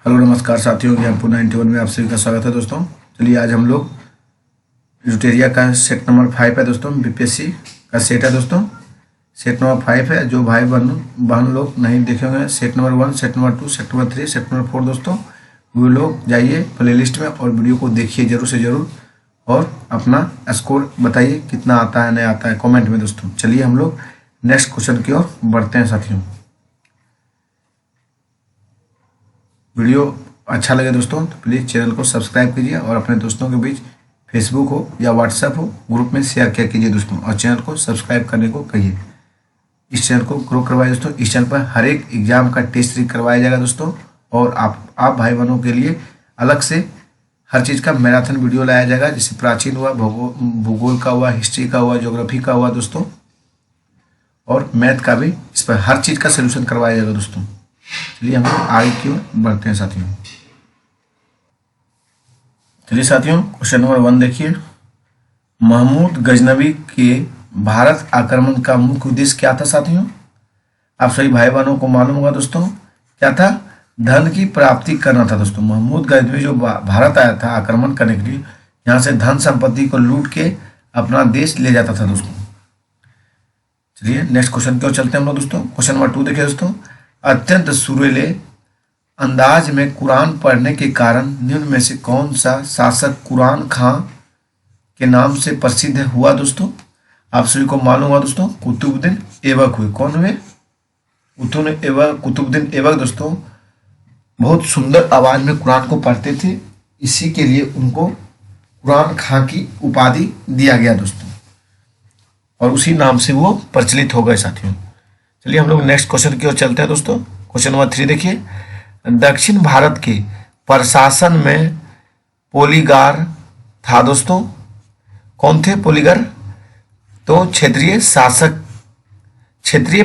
Hello नमस्कार साथियों, ज्ञानपुर 91 में आप सभी का स्वागत है दोस्तों। चलिए आज हम लोग यूटेरिया का सेट नंबर 5 है दोस्तों, बीपीएससी का सेट है दोस्तों। सेट नंबर 5 है, जो भाई बहन लोग नहीं देखे होंगे, set number 1, set number 2, set number 3, set number 4 दोस्तों, वो लोग जाइए प्ले लिस्ट में और वीडियो को देखिए जरूर से जरूर और अपना स्कोर बताइए कितना आता है नहीं आता है कॉमेंट में दोस्तों। चलिए हम लोग नेक्स्ट क्वेश्चन की ओर बढ़ते हैं साथियों। वीडियो अच्छा लगे दोस्तों तो प्लीज़ चैनल को सब्सक्राइब कीजिए और अपने दोस्तों के बीच फेसबुक हो या व्हाट्सएप हो ग्रुप में शेयर किया कीजिए दोस्तों, और चैनल को सब्सक्राइब करने को कहिए। इस चैनल को ग्रो करवाइए दोस्तों। इस चैनल पर हर एक एग्जाम का टेस्ट सीरीज करवाया जाएगा दोस्तों, और आप भाई बहनों के लिए अलग से हर चीज़ का मैराथन वीडियो लाया जाएगा, जैसे प्राचीन हुआ, भूगोल का हुआ, हिस्ट्री का हुआ, ज्योग्राफी का हुआ दोस्तों, और मैथ का भी। इस पर हर चीज़ का सोल्यूशन करवाया जाएगा दोस्तों। चलिए हम लोग आगे की ओर बढ़ते हैं साथियों। चलिए साथियों, क्वेश्चन नंबर 1 देखिए। महमूद गजनवी के भारत आक्रमण का मुख्य उद्देश्य क्या था साथियों? आप सभी भाई बहनों को मालूम होगा दोस्तों, क्या था? धन की प्राप्ति करना था दोस्तों। महमूद गजनवी जो भारत आया था आक्रमण करने के लिए, यहाँ से धन संपत्ति को लूट के अपना देश ले जाता था दोस्तों। चलिए नेक्स्ट क्वेश्चन की ओर चलते हैं हम लोग दोस्तों। क्वेश्चन नंबर 2 देखिए दोस्तों। अत्यंत सुरीले अंदाज में कुरान पढ़ने के कारण निम्न में से कौन सा शासक कुरान खां के नाम से प्रसिद्ध हुआ दोस्तों? आप सभी को मालूम हुआ दोस्तों, कुतुबुद्दीन ऐबक हुए। कौन हुए? कुतुबुद्दीन ऐबक दोस्तों बहुत सुंदर आवाज में कुरान को पढ़ते थे, इसी के लिए उनको कुरान खां की उपाधि दिया गया दोस्तों, और उसी नाम से वो प्रचलित हो गए साथियों। चलिए हम लोग नेक्स्ट क्वेश्चन की ओर चलते हैं दोस्तों। क्वेश्चन नंबर 3 देखिए। दक्षिण भारत के प्रशासन में पोलीगार था दोस्तों। कौन थे पोलीगार? तो क्षेत्रीय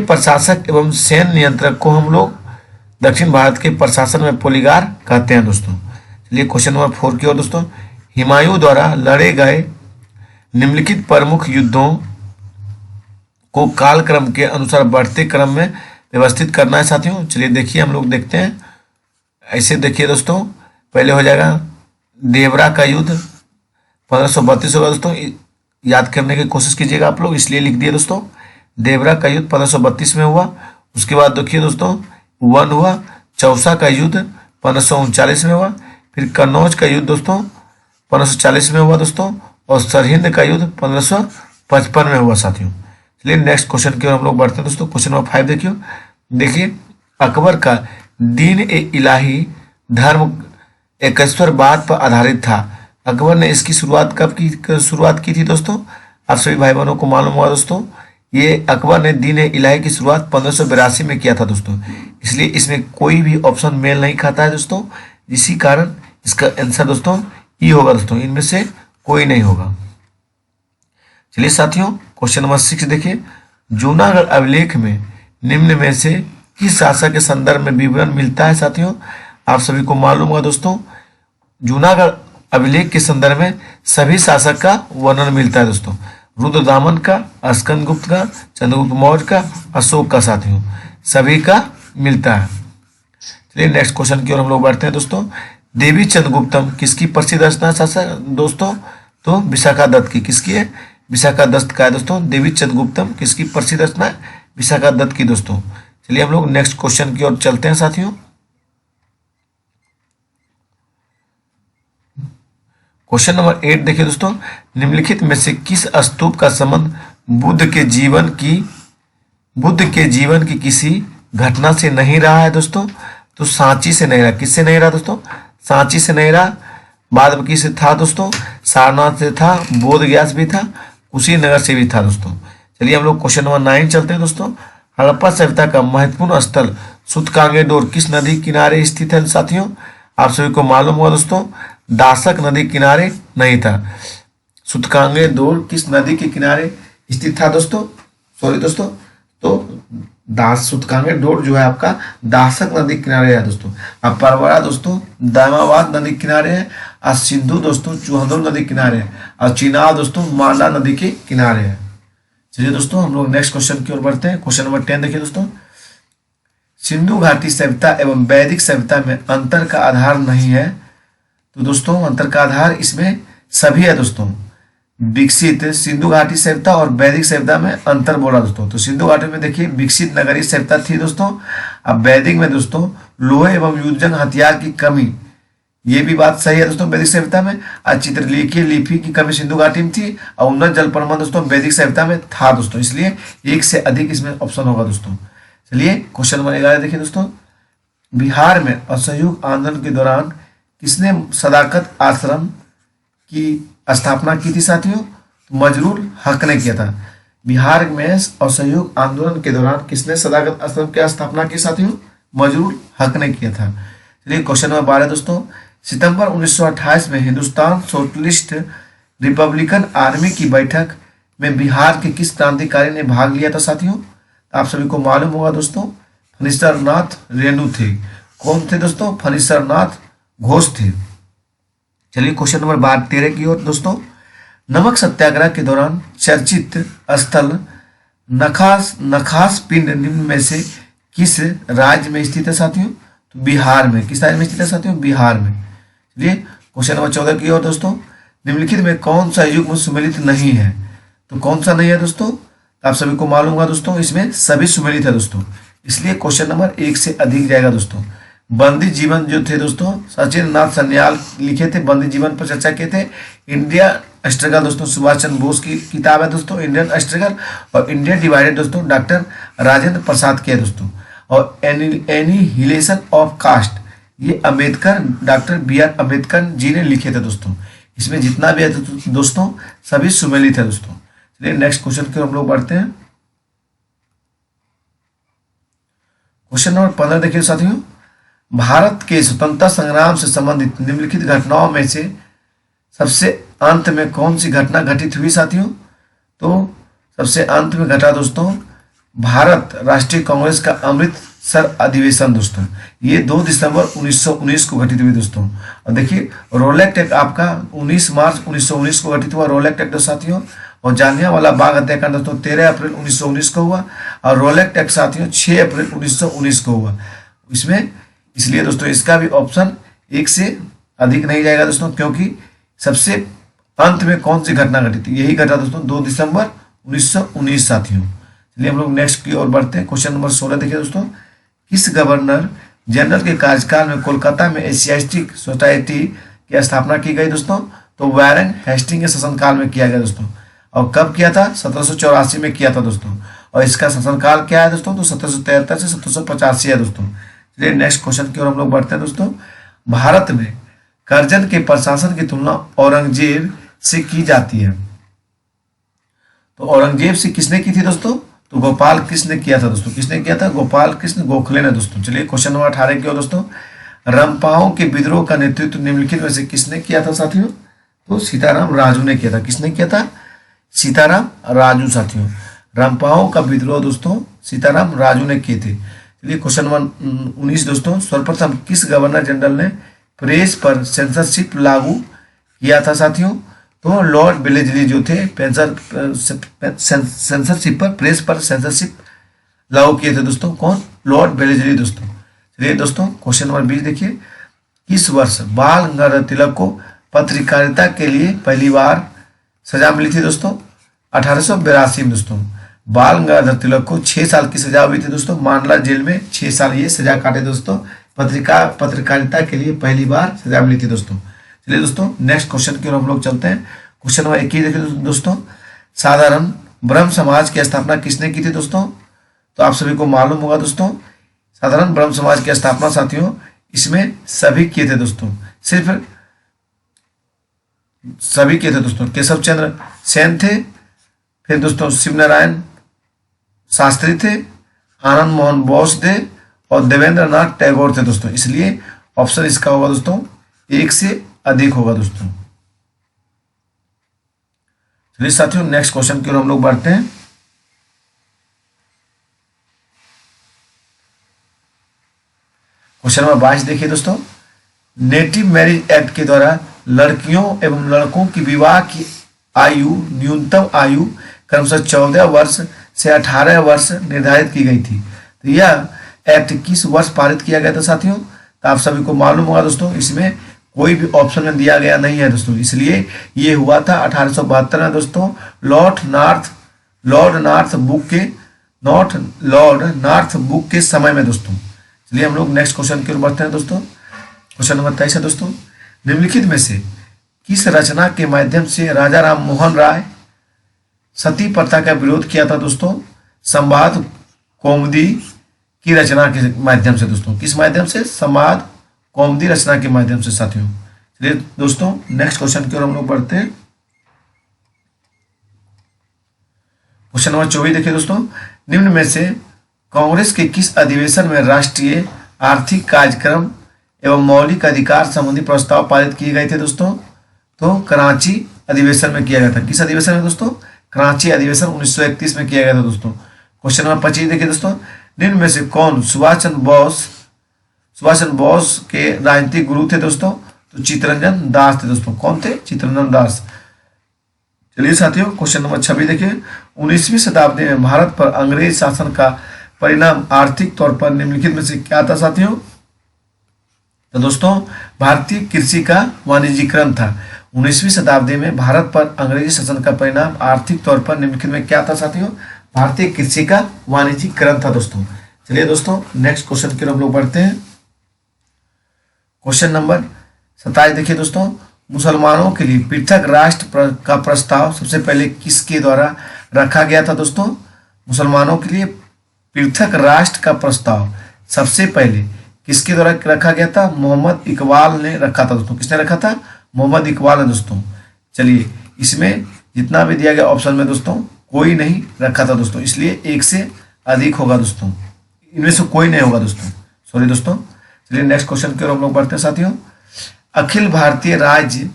प्रशासक एवं सैन्य नियंत्रक को हम लोग दक्षिण भारत के प्रशासन में पोलीगार कहते हैं दोस्तों। चलिए क्वेश्चन नंबर 4 की ओर दोस्तों। हुमायूं द्वारा लड़े गए निम्नलिखित प्रमुख युद्धों को कालक्रम के अनुसार बढ़ते क्रम में व्यवस्थित करना है साथियों। चलिए देखिए हम लोग देखते हैं। ऐसे देखिए दोस्तों, पहले हो जाएगा देवरा का युद्ध 1532 होगा दोस्तों। याद करने की कोशिश कीजिएगा आप लोग, इसलिए लिख दिए दोस्तों। देवरा का युद्ध 1532 में हुआ। उसके बाद देखिए दोस्तों 1 हुआ चौसा का युद्ध 1539 में हुआ। फिर कन्नौज का युद्ध दोस्तों 1540 में हुआ दोस्तों, और सरहिंद का युद्ध 1555 में हुआ साथियों। चलिए नेक्स्ट क्वेश्चन की ओर हम लोग बढ़ते हैं दोस्तों। क्वेश्चन नंबर 5 देखिए। अकबर का दीन ए इलाही धर्म एकेश्वरवाद पर आधारित था। अकबर ने इसकी शुरुआत कब की थी दोस्तों? आप सभी भाई बहनों को मालूम होगा दोस्तों, ये अकबर ने दीन ए इलाही की शुरुआत 1582 में किया था दोस्तों। इसलिए इसमें कोई भी ऑप्शन मेल नहीं खाता है दोस्तों, इसी कारण इसका आंसर दोस्तों ई होगा दोस्तों, इनमें से कोई नहीं होगा। चलिए साथियों क्वेश्चन नंबर 6 देखिए। जूनागढ़ अभिलेख में निम्न में से किस शासक के संदर्भ में विवरण मिलता है साथियों? आप सभी को मालूम होगा दोस्तों, जूनागढ़ अभिलेख के संदर्भ में सभी शासक का वर्णन मिलता है दोस्तों। रुद्रदामन का, स्कंदगुप्त का, चंद्रगुप्त मौर्य का, अशोक का साथियों, सभी का मिलता है। चलिए नेक्स्ट क्वेश्चन की ओर हम लोग बढ़ते हैं दोस्तों। देवी चंद्रगुप्तम किसकी प्रसिद्ध रचना शासक दोस्तों? तो विशाखा दत्त की। किसकी है? विशाखा दत्त का है दोस्तों। देवी चंद्रगुप्तम किसकी प्रसिद्ध रचना है? विशाखा दत्त की दोस्तों। चलिए हम लोग नेक्स्ट क्वेश्चन की ओर चलते हैं साथियों। क्वेश्चन नंबर 8 देखिए दोस्तों। निम्नलिखित में से किस स्तूप का संबंध बुद्ध के जीवन की किसी घटना से नहीं रहा है दोस्तों? तो सांची से नहीं रहा। किससे नहीं रहा दोस्तों? सांची से नहीं रहा। बादबकी से था दोस्तों, सारनाथ से था, बोध गया से भी था, कुशीनगर से भी था दोस्तों। चलिए हम लोग क्वेश्चन नंबर 9 चलते हैं दोस्तों। हड़प्पा सभ्यता का महत्वपूर्ण स्थल सूतकांगेडोर किस नदी किनारे स्थित है साथियों? आप सभी को मालूम होगा दोस्तों, दासक नदी किनारे नहीं था। सूतकांगेडोर किस नदी के किनारे स्थित था दोस्तों? सॉरी दोस्तों, तो सूतकांगेडोर जो है आपका दासक नदी किनारे है दोस्तों। अब परवरा दोस्तों दामावाद नदी किनारे है, और सिंधु दोस्तों चुहंदुर नदी किनारे है, और चिनाब दोस्तों मांडा नदी के किनारे है। चलिए दोस्तों हम लोग नेक्स्ट क्वेश्चन की ओर बढ़ते हैं। क्वेश्चन नंबर 10 देखिए दोस्तों। सिंधु घाटी सभ्यता एवं वैदिक सभ्यता में अंतर का आधार नहीं है। तो दोस्तों अंतर का आधार इसमें सभी है दोस्तों। विकसित सिंधु घाटी सभ्यता और वैदिक सभ्यता में अंतर बोला दोस्तों। तो सिंधु घाटी में देखिए विकसित नगरीय सभ्यता थी दोस्तों। अब वैदिक में दोस्तों लोहे एवं युद्धजंग हथियार की कमी, ये भी बात सही है दोस्तों वैदिक सभ्यता में। आज चित्रलेखीय लिपि की कमी सिंधु घाटी में थी और उन्नत जल प्रबंधन दोस्तों वैदिक सभ्यता में था दोस्तों। इसलिए एक से अधिक इसमें ऑप्शन होगा दोस्तों। चलिए क्वेश्चन नंबर 11 देखिए दोस्तों। बिहार में असहयोग आंदोलन के दौरान किसने सदाकत आश्रम की स्थापना की थी साथियों? तो मजरूल हक ने किया था। बिहार में असहयोग आंदोलन के दौरान किसने सदाकत आश्रम की स्थापना की साथियों? मजरूल हक ने किया था। चलिए क्वेश्चन नंबर 12 दोस्तों। सितंबर 1928 में हिंदुस्तान सोशलिस्ट रिपब्लिकन आर्मी की बैठक में बिहार के किस क्रांतिकारी ने भाग लिया था साथियों? आप सभी को मालूम होगा दोस्तों, फणीश्वर नाथ रेणु थे। कौन थे दोस्तों? फणीश्वर नाथ घोष थे। चलिए क्वेश्चन नंबर 13 की ओर दोस्तों। नमक सत्याग्रह के दौरान चर्चित स्थल नखास पिंड निम्न में से किस राज्य में स्थित है साथियों? तो बिहार में। किस राज्य में स्थित है साथियों? बिहार में। चलिए क्वेश्चन नंबर 14 की ओर दोस्तों। निम्नलिखित में कौन सा युग्म सुमेलित नहीं है? तो कौन सा नहीं है दोस्तों? आप सभी को मालूम होगा दोस्तों, इसमें सभी सुमेलित है दोस्तों। इसलिए क्वेश्चन नंबर 1 से अधिक जाएगा दोस्तों। बंदी जीवन जो थे दोस्तों, सचिन नाथ सन्याल लिखे थे, बंदी जीवन पर चर्चा किए थे। इंडिया स्ट्रगल दोस्तों सुभाष चंद्र बोस की किताब है दोस्तों, इंडियन स्ट्रगल। और इंडिया डिवाइडेड दोस्तों डॉक्टर राजेंद्र प्रसाद की है दोस्तों। और एनिहिलेशन ऑफ कास्ट ये अम्बेडकर, डॉक्टर BR अम्बेडकर जी ने लिखे थे दोस्तों। इसमें जितना भी है दोस्तों सभी सुमेलित है दोस्तों। चलिए नेक्स्ट क्वेश्चन की हम लोग बढ़ते हैं। क्वेश्चन नंबर 15 देखिए साथियों। भारत के स्वतंत्रता संग्राम से संबंधित निम्नलिखित घटनाओं में से सबसे अंत में कौन सी घटना घटित हुई साथियों? तो सबसे अंत में घटा दोस्तों भारत राष्ट्रीय कांग्रेस का अमृतसर अधिवेशन दोस्तों। ये 2 दिसंबर 1919 को घटित हुई दोस्तों। और देखिए रोलेक्ट एक्ट आपका 19 मार्च 1919 को घटित हुआ रोलेक्ट एक्ट साथियों। और जालियांवाला बाग हत्याकांड दोस्तों 13 अप्रैल 1919 को हुआ। और रोलेक्ट एक्ट साथियों 6 अप्रैल 1919 को हुआ। इसमें इसलिए दोस्तों इसका भी ऑप्शन 1 से अधिक नहीं जाएगा दोस्तों, क्योंकि सबसे अंत में कौन सी घटना घटी थी? यही घटा दोस्तों 2 दिसंबर 1919 साथियों। चलिए हम लोग नेक्स्ट की ओर बढ़ते हैं। क्वेश्चन नंबर 16 देखिए दोस्तों। किस गवर्नर जनरल के कार्यकाल में कोलकाता में एशियाटिक सोसाइटी की स्थापना की गई दोस्तों? तो वारेन हेस्टिंग के शासनकाल में किया गया दोस्तों। और कब किया था? 1784 में किया था दोस्तों। और इसका शासनकाल क्या है दोस्तों? तो 1773 से 1785 है दोस्तों। चलिए नेक्स्ट क्वेश्चन की ओर हम लोग बढ़ते हैं दोस्तों। भारत में करजन के प्रशासन की तुलना औरंगजेब से की जाती है। तो औरंगजेब से किसने की थी दोस्तों? तो गोपाल कृष्ण ने किया था दोस्तों। किसने किया था? गोपाल कृष्ण गोखले ने दोस्तों। चलिए क्वेश्चन नंबर 18 की ओर दोस्तों। रंपाओं के विद्रोह का नेतृत्व निम्नलिखित में से किसने किया था साथियों? तो सीताराम राजू ने किया था। किसने किया था? सीताराम राजू साथियों। रंपाओं का विद्रोह दोस्तों सीताराम राजू ने किए थे। चलिए क्वेश्चन नंबर 19 दोस्तों। सर्वप्रथम किस गवर्नर जनरल ने प्रेस पर सेंसरशिप लागू किया था साथियों? तो लॉर्ड वेलेस्ली जो थे सेंसरशिप पर, प्रेस पर सेंसरशिप लागू किए थे दोस्तों। कौन? लॉर्ड वेलेस्ली दोस्तों। चलिए दोस्तों क्वेश्चन नंबर 20 देखिए। किस वर्ष बाल गंगाधर तिलक को पत्रकारिता के लिए पहली बार सजा मिली थी दोस्तों? 1882 में दोस्तों बाल गंगाधर तिलक को 6 साल की सजा हुई थी दोस्तों। मांडला जेल में 6 साल ये सजा काटे दोस्तों। पत्रकारिता के लिए पहली बार सजा मिली थी दोस्तों। चलिए दोस्तों नेक्स्ट क्वेश्चन की ओर हम लोग चलते हैं। क्वेश्चन नंबर 21 देखिए दोस्तों। साधारण ब्रह्म समाज की स्थापना किसने की थी दोस्तों? तो आप सभी को मालूम होगा दोस्तों, साधारण ब्रह्म समाज की स्थापना साथियों इसमें सभी किए थे दोस्तों। सिर्फ सभी किए थे दोस्तों। केशव चंद्र सेन थे, फिर दोस्तों शिव नारायण शास्त्री थे, आनंद मोहन बोस थे और देवेंद्र नाथ टैगोर थे दोस्तों। इसलिए ऑप्शन इसका होगा दोस्तों 1 से अधिक होगा दोस्तों। चलिए साथियों नेक्स्ट क्वेश्चन की ओर हम लोग बढ़ते हैं। क्वेश्चन नंबर 22 देखिए दोस्तों। नेटिव मैरिज एक्ट के द्वारा लड़कियों एवं लड़कों की विवाह की आयु न्यूनतम आयु क्रमशः 14 वर्ष से 18 वर्ष निर्धारित की गई थी। तो यह एक्ट किस वर्ष पारित किया गया था साथियों? तो आप सभी को मालूम होगा दोस्तों, इसमें कोई भी ऑप्शन में दिया गया नहीं है दोस्तों, इसलिए ये हुआ था 1872 में दोस्तों, लॉर्ड नॉर्थ बुक के समय में दोस्तों। चलिए हम लोग नेक्स्ट क्वेश्चन की ओर बढ़ते हैं दोस्तों। क्वेश्चन नंबर 23 है दोस्तों, निम्नलिखित में से किस रचना के माध्यम से राजा राम मोहन राय सती प्रथा का विरोध किया था दोस्तों? संवाद कौमुदी की रचना के माध्यम से दोस्तों। किस माध्यम से? संवाद कौमुदी रचना के माध्यम से साथियों। चलिए दोस्तों नेक्स्ट क्वेश्चन की ओर हम लोग बढ़ते हैं। क्वेश्चन नंबर 24 देखिए दोस्तों, निम्न में से कांग्रेस के किस अधिवेशन में राष्ट्रीय आर्थिक कार्यक्रम एवं मौलिक अधिकार संबंधी प्रस्ताव पारित किए गए थे दोस्तों? तो कराची अधिवेशन में किया गया था। किस अधिवेशन में दोस्तों? कराची अधिवेशन 1931 में किया गया था दोस्तों। क्वेश्चन नंबर 25 देखिए दोस्तों, निम्न में से कौन सुभाष चंद्र बोस के राजनीतिक गुरु थे दोस्तों? तो चित्तरंजन दास थे दोस्तों। कौन थे? चित्तरंजन दास। चलिए साथियों क्वेश्चन नंबर 26 देखिए, 19वीं शताब्दी में भारत पर अंग्रेज शासन का परिणाम आर्थिक तौर पर निम्नलिखित में से क्या था साथियों? तो दोस्तों भारतीय कृषि का वाणिज्यीकरण था। 19वीं शताब्दी में भारत पर अंग्रेजी शासन का परिणाम आर्थिक तौर पर निम्नलिखित में क्या था साथियों? भारतीय कृषि का वाणिज्यीकरण था दोस्तों। चलिए दोस्तों नेक्स्ट क्वेश्चन की ओर हम लोग बढ़ते हैं। क्वेश्चन नंबर 27 देखिए दोस्तों, मुसलमानों के लिए पृथक राष्ट्र का प्रस्ताव सबसे पहले किसके द्वारा रखा गया था दोस्तों? मुसलमानों के लिए पृथक राष्ट्र का प्रस्ताव सबसे पहले किसके द्वारा रखा गया था? मोहम्मद इकबाल ने रखा था दोस्तों। किसने रखा था? मोहम्मद इकबाल ने दोस्तों। चलिए इसमें जितना भी दिया गया ऑप्शन में दोस्तों कोई नहीं रखा था दोस्तों, इसलिए एक से अधिक होगा दोस्तों, इनमें से कोई नहीं होगा दोस्तों, सॉरी दोस्तों। चलिए नेक्स्ट क्वेश्चन की ओर हम लोग बढ़ते हैं साथियों। अखिल भारतीय राज्य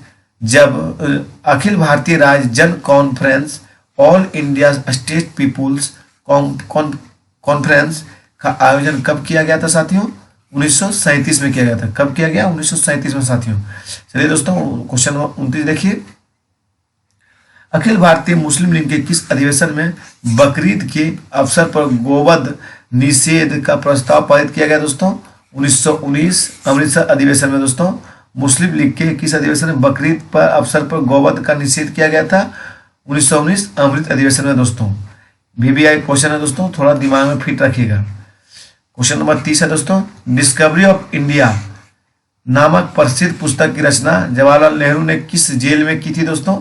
जन conference all India state people's conference का आयोजन कब किया गया था साथियों? 1937 में किया गया था। कब किया गया? 1937 में साथियों। चलिए दोस्तों क्वेश्चन नंबर 29 देखिए, अखिल भारतीय मुस्लिम लीग के किस अधिवेशन में बकरीद के अवसर पर गोवध निषेध का प्रस्ताव पारित किया गया दोस्तों? 1919 अमृतसर अधिवेशन में दोस्तों मुस्लिम लीग के किस अधिवेशन में बकरीद पर अवसर पर गोवध का निषेध किया गया था? 1919 अमृत अधिवेशन में दोस्तों। VBI क्वेश्चन है दोस्तों, थोड़ा दिमाग में फिट रखिएगा। क्वेश्चन नंबर 30 है दोस्तों, डिस्कवरी ऑफ इंडिया नामक प्रसिद्ध पुस्तक की रचना जवाहरलाल नेहरू ने किस जेल में की थी दोस्तों?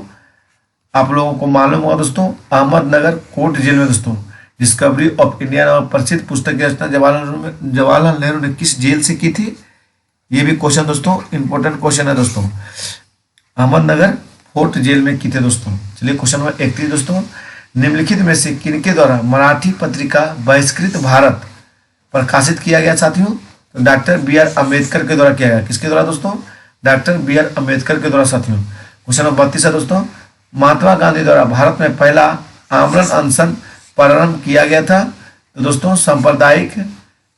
आप लोगों को मालूम होगा दोस्तों, अहमदनगर कोर्ट जेल में दोस्तों। डिस्कवरी ऑफ इंडिया नामक प्रसिद्ध पुस्तक की रचना जवाहरलाल नेहरू ने किस जेल से की थी? ये भी क्वेश्चन दोस्तों इंपॉर्टेंट क्वेश्चन है दोस्तों। अहमदनगर फोर्ट जेल में की थे दोस्तों। चलिए क्वेश्चन नंबर 31 दोस्तों, निम्नलिखित में से किनके द्वारा मराठी पत्रिका बहिष्कृत भारत प्रकाशित किया गया साथियों? तो डॉक्टर BR अम्बेडकर के द्वारा किया गया। किसके द्वारा दोस्तों? डॉक्टर BR अम्बेडकर के द्वारा साथियों। क्वेश्चन नंबर 32 है दोस्तों, महात्मा गांधी द्वारा भारत में पहला आमरण अनशन प्रारंभ किया गया था। तो दोस्तों सांप्रदायिक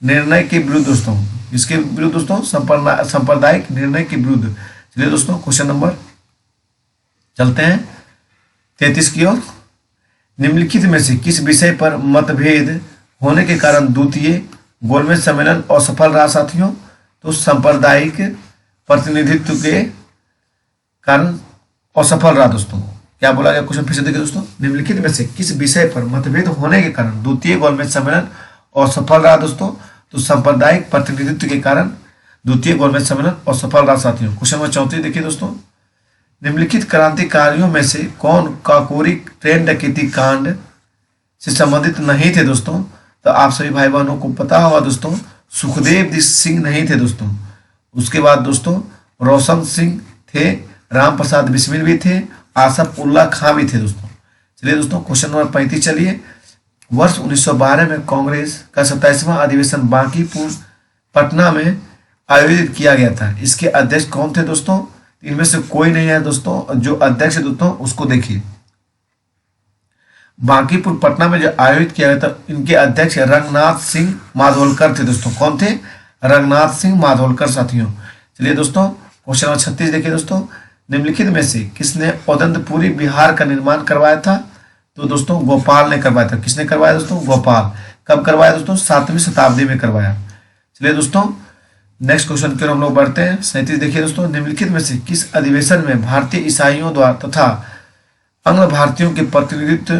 निर्णय के विरुद्ध दोस्तों। इसके विरुद्ध दोस्तों? सांप्रदायिक निर्णय के विरुद्ध। चलिए दोस्तों क्वेश्चन नंबर चलते हैं 33 की ओर, निम्नलिखित में से किस विषय पर मतभेद होने के कारण द्वितीय गोलमेज सम्मेलन असफल रहा साथियों? तो सांप्रदायिक प्रतिनिधित्व के कारण असफल रहा दोस्तों। क्या बोला गया? क्वेश्चन फिर से देखिए दोस्तों, निम्नलिखित में से किस विषय पर मतभेद होने के कारण द्वितीय गोलमेज सम्मेलन असफल रहा दोस्तों? तो सांप्रदायिक प्रतिनिधित्व के कारण द्वितीय गोलमेज सम्मेलन असफल रहा साथियों। क्वेश्चन नंबर 34 देखिए दोस्तों, निम्नलिखित क्रांतिकारियों में से कौन काकोरी ट्रेन डकैती कांड से संबंधित नहीं थे दोस्तों? तो आप सभी भाई बहनों को पता होगा दोस्तों, सुखदेव सिंह नहीं थे दोस्तों। उसके बाद दोस्तों रोशन सिंह थे, राम प्रसाद बिस्मिल भी थे, आसफ उल्ला खां भी थे दोस्तों। चलिए दोस्तों क्वेश्चन नंबर 35 चलिए, वर्ष 1912 में कांग्रेस का 27वां अधिवेशन बांकीपुर पटना में आयोजित किया गया था। इसके अध्यक्ष कौन थे दोस्तों? इनमें से कोई नहीं है दोस्तों। जो अध्यक्ष है दोस्तों उसको देखिए, बांकीपुर पटना में जो आयोजित किया गया था, इनके अध्यक्ष रंगनाथ सिंह माधोलकर थे दोस्तों। कौन थे? रंगनाथ सिंह माधोलकर साथियों। चलिए दोस्तों क्वेश्चन नंबर 36 देखिए दोस्तों, निम्नलिखित में से किसने औदंतपुरी बिहार का निर्माण करवाया था? तो दोस्तों गोपाल ने करवाया था। किसने करवाया दोस्तों? गोपाल। कब करवाया दोस्तों? 7वीं शताब्दी में करवाया। चलिए दोस्तों नेक्स्ट क्वेश्चन की ओर हम लोग बढ़ते हैं। 37 देखिए दोस्तों, निम्नलिखित में से किस अधिवेशन में भारतीय ईसाइयों द्वारा तथा अंग्ल भारतीयों के प्रतिनिधित्व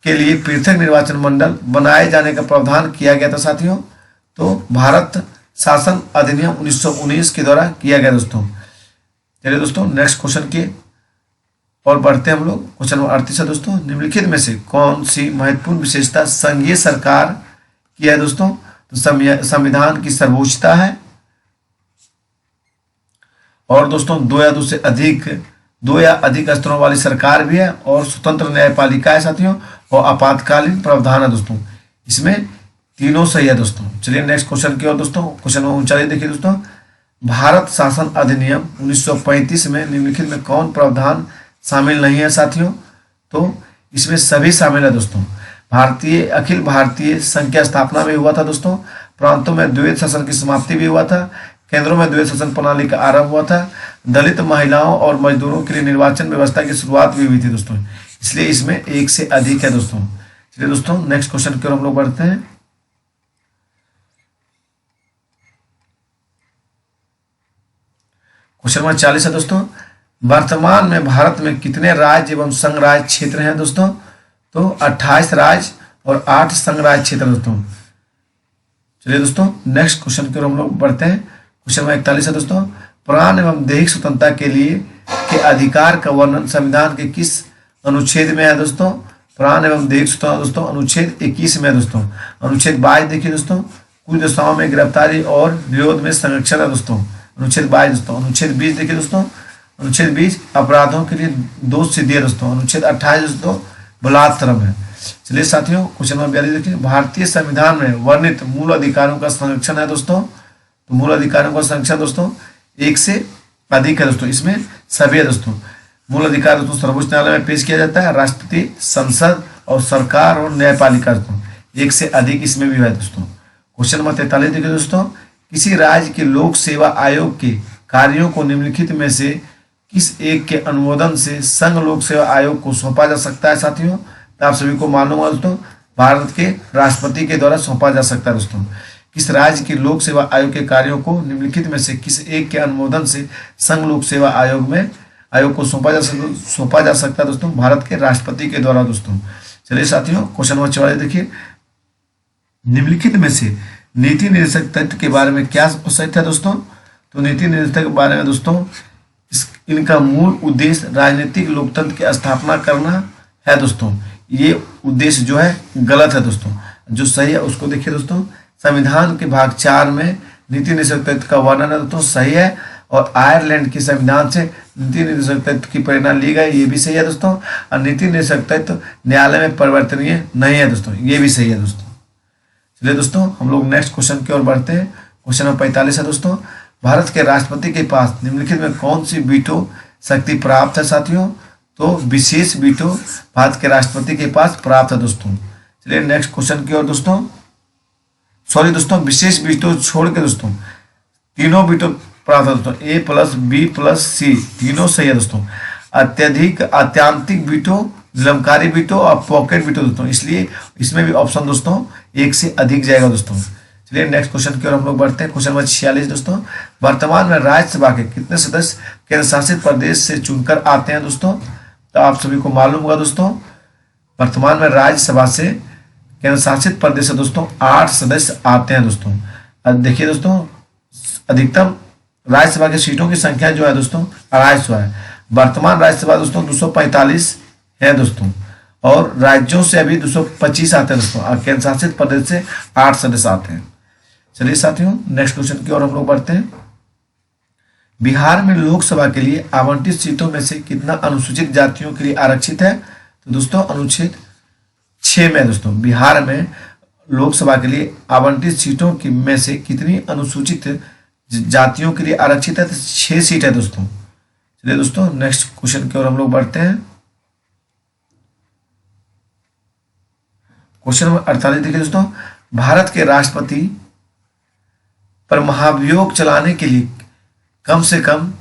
के लिए पृथक निर्वाचन मंडल बनाए जाने का प्रावधान किया गया था साथियों? तो भारत शासन अधिनियम 1919 के द्वारा किया गया दोस्तों। चलिए दोस्तों नेक्स्ट क्वेश्चन की और बढ़ते हैं हम लोग। क्वेश्चन नंबर 38 है दोस्तों, निम्नलिखित में से कौन सी महत्वपूर्ण विशेषता संघीय सरकार की है दोस्तों? तो संविधान की सर्वोच्चता है, और दोस्तों दो या अधिक स्तरों वाली सरकार भी है, और स्वतंत्र न्यायपालिका है साथियों, और आपातकालीन प्रावधान है दोस्तों। इसमें तीनों सही है दोस्तों। चलिए नेक्स्ट क्वेश्चन की ओर दोस्तों। क्वेश्चन नंबर 39 देखिए दोस्तों, भारत शासन अधिनियम 1935 में निम्नलिखित में कौन प्रावधान शामिल नहीं है साथियों? तो इसमें सभी शामिल है दोस्तों। अखिल भारतीय संघ की स्थापना भी हुआ था दोस्तों, प्रांतों में द्वैध शासन की समाप्ति भी हुआ था, केंद्रों में द्वैध शासन प्रणाली का आरंभ हुआ था, दलित महिलाओं और मजदूरों के लिए निर्वाचन व्यवस्था की शुरुआत भी हुई थी दोस्तों। इसलिए इसमें एक से अधिक है दोस्तों। चलिए दोस्तों नेक्स्ट क्वेश्चन की ओर हम लोग बढ़ते हैं। क्वेश्चन नंबर 40 है दोस्तों, वर्तमान में भारत में कितने राज्य एवं संघ राज्य क्षेत्र हैं दोस्तों? तो 28 राज्य और 8 संघ राज्य क्षेत्र दोस्तों। चलिए दोस्तों नेक्स्ट क्वेश्चन की ओर हम लोग बढ़ते हैं। क्वेश्चन नंबर 41 है दोस्तों, प्राण एवं दैहिक स्वतंत्रता के लिए के अधिकार का वर्णन संविधान के किस अनुच्छेद में है दोस्तों? प्राण एवं दैहिक स्वतंत्रता दोस्तों अनुच्छेद 21 में है दोस्तों। अनुच्छेद 22 देखिए दोस्तों, कुछ दशाओं में गिरफ्तारी और विरोध में संरक्षण है दोस्तों, अनुच्छेद 22 दोस्तों। अनुच्छेद 20 देखिए दोस्तों, अनुच्छेद 20 अपराधों के लिए दोष सिद्धि है दोस्तों। अनुच्छेद 28 दोस्तों बलात्कार है। चलिए साथियों क्वेश्चन नंबर 42 देखिए, भारतीय संविधान में वर्णित मूल अधिकारों का संरक्षण है दोस्तों। तो मूल अधिकारों का संरक्षण दोस्तों एक से अधिक है दोस्तों, इसमें सभी है दोस्तों। मूल अधिकार दोस्तों सर्वोच्च न्यायालय में पेश किया जाता है, राष्ट्रपति, संसद और सरकार और न्यायपालिका दोस्तों एक से अधिक इसमें भी है दोस्तों। क्वेश्चन नंबर 43 देखिए दोस्तों, किसी राज्य के लोक सेवा आयोग के कार्यों को निम्नलिखित में से किस एक के अनुमोदन से संघ लोक सेवा आयोग को सौंपा जा सकता है साथियों? तो आप सभी को मालूम है दोस्तों, भारत के राष्ट्रपति के द्वारा सौंपा जा सकता है दोस्तों। किस राज्य के लोक सेवा आयोग के कार्यों को निम्नलिखित में से किस एक के अनुमोदन से संघ लोक सेवा आयोग को सौंपा जा सकता है दोस्तों? भारत के राष्ट्रपति के द्वारा दोस्तों। चलिए साथियों क्वेश्चन नंबर 44 देखिए, निम्नलिखित में से नीति निर्देशक तत्व के बारे में क्या सत्य है दोस्तों? तो नीति निर्देशक के बारे में दोस्तों इनका मूल उद्देश्य राजनीतिक लोकतंत्र की स्थापना करना है दोस्तों। ये उद्देश्य जो है गलत है दोस्तों, जो सही है उसको देखिए दोस्तों। संविधान के भाग 4 में नीति निर्देशक तत्व का वर्णन है दोस्तों, सही है। और आयरलैंड के संविधान से नीति निर्देशक तत्व की प्रेरणा ली गई, ये भी सही है दोस्तों। और नीति निर्देशक तत्व न्यायालय में परिवर्तनीय नहीं है दोस्तों, ये भी सही है दोस्तों। चलिए दोस्तों हम लोग नेक्स्ट क्वेश्चन की ओर बढ़ते हैं। क्वेश्चन नंबर 45 है दोस्तों, भारत के राष्ट्रपति के पास निम्नलिखित में कौन सी वीटो शक्ति प्राप्त है साथियों? तो विशेष वीटो भारत के राष्ट्रपति के पास प्राप्त है दोस्तों। चलिए नेक्स्ट क्वेश्चन की ओर दोस्तों। सॉरी दोस्तों, विशेष वीटो छोड़ के दोस्तों तीनों वीटो प्राप्त है दोस्तों। A+B+C तीनों सही है दोस्तों। अत्यंतिक वीटो, निलंबकारी वीटो और पॉकेट वीटो दोस्तों, इसलिए इसमें भी ऑप्शन दोस्तों एक से अधिक जाएगा दोस्तों। चलिए नेक्स्ट क्वेश्चन की ओर हम लोग बढ़ते हैं। क्वेश्चन नंबर 46 दोस्तों, वर्तमान में राज्यसभा के कितने सदस्य केंद्र शासित प्रदेश से चुनकर आते हैं दोस्तों? तो आप सभी को मालूम होगा दोस्तों, वर्तमान में राज्यसभा से केंद्र शासित प्रदेश से दोस्तों 8 सदस्य आते हैं दोस्तों। अब देखिए दोस्तों, अधिकतम राज्यसभा की सीटों की संख्या जो है दोस्तों 250 है। वर्तमान राज्यसभा दोस्तों 245 है दोस्तों, और राज्यों से अभी 225 आते हैं दोस्तों, और केंद्र शासित प्रदेश से 8 सदस्य आते हैं। चलिए साथियों नेक्स्ट क्वेश्चन की ओर हम लोग बढ़ते हैं। बिहार में लोकसभा के लिए आवंटित सीटों में से कितना अनुसूचित जातियों के लिए आरक्षित है? तो दोस्तों अनुच्छेद 6 में दोस्तों बिहार में लोकसभा के लिए आवंटित सीटों की में से कितनी अनुसूचित जातियों के लिए आरक्षित है? तो 6 सीट है दोस्तों। चलिए दोस्तों नेक्स्ट क्वेश्चन की ओर हम लोग बढ़ते हैं। क्वेश्चन नंबर 48 देखिए दोस्तों, भारत के राष्ट्रपति पर महाभियोग चलाने के लिए कम से कम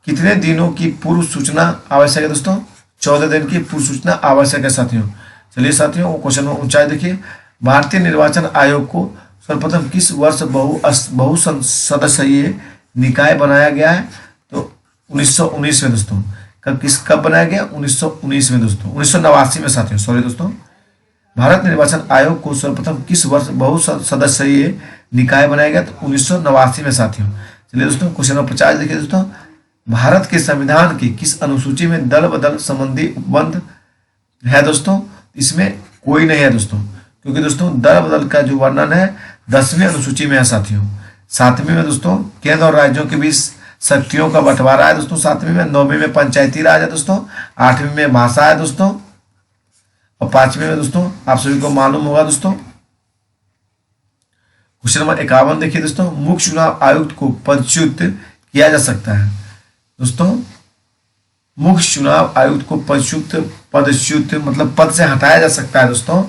कितने दिनों की पूर्व सूचना आवश्यक है दोस्तों? 14 दिन की पूर्व सूचना आवश्यक है साथियों। चलिए साथियों क्वेश्चन नंबर 49 देखिए, भारतीय निर्वाचन आयोग को सर्वप्रथम किस वर्ष बहु सदस्यीय निकाय बनाया गया है? तो 1919 में दोस्तों। कब बनाया गया? 1919 में दोस्तों, 1989 में साथियों, सॉरी दोस्तों। भारत निर्वाचन आयोग को सर्वप्रथम किस वर्ष बहु सदस्यीय निकाय बनाया गया? तो 1989 में साथियों। चलिए दोस्तों, क्वेश्चन नंबर 50 देखिए दोस्तों। भारत के संविधान की किस अनुसूची में दल बदल संबंधी उपबंध है दोस्तों? इसमें कोई नहीं है दोस्तों, क्योंकि दोस्तों दल बदल का जो वर्णन है 10वीं अनुसूची में है साथियों। 7वीं में दोस्तों केंद्र और राज्यों के बीच शक्तियों का बंटवारा है दोस्तों। 7वीं में, 9वीं में पंचायती राज है दोस्तों। 8वीं में भाषा है दोस्तों। और 5वीं में दोस्तों आप सभी को मालूम होगा दोस्तों। क्वेश्चन नंबर 51 देखिए दोस्तों। मुख्य चुनाव आयुक्त को पदच्युत किया जा सकता है दोस्तों। मुख्य चुनाव आयुक्त को पदच्युत मतलब पद से हटाया जा सकता है दोस्तों।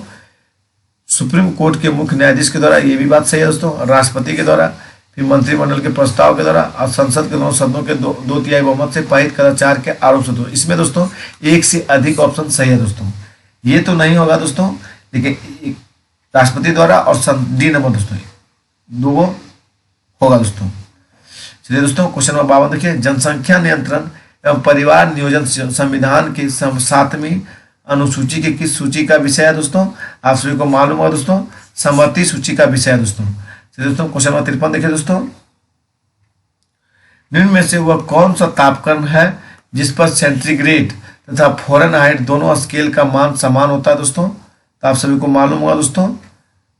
सुप्रीम कोर्ट के मुख्य न्यायाधीश के द्वारा, ये भी बात सही है दोस्तों। राष्ट्रपति के द्वारा, फिर मंत्रिमंडल के प्रस्ताव के द्वारा और संसद के दोनों सदनों के दो तिहाई बहुमत से पारित कदाचार के आरोप से। इसमें दोस्तों एक से अधिक ऑप्शन सही है दोस्तों। ये तो नहीं होगा दोस्तों, लेकिन राष्ट्रपति द्वारा और डी नंबर दोस्तों दो होगा दोस्तों। चलिए दोस्तों, क्वेश्चन नंबर 52 देखिए। जनसंख्या नियंत्रण एवं परिवार नियोजन संविधान की 7वीं अनुसूची की किस सूची का विषय है दोस्तों? आप सभी को मालूम होगा दोस्तों, समवर्ती सूची का विषय है दोस्तों। चलिए दोस्तों, क्वेश्चन नंबर 53 देखिए दोस्तों। निम्न में से वह कौन सा तापक्रम है जिस पर सेंटीग्रेड तथा फ़ारेनहाइट दोनों स्केल का मान समान होता है दोस्तों? तो आप सभी को मालूम होगा दोस्तों,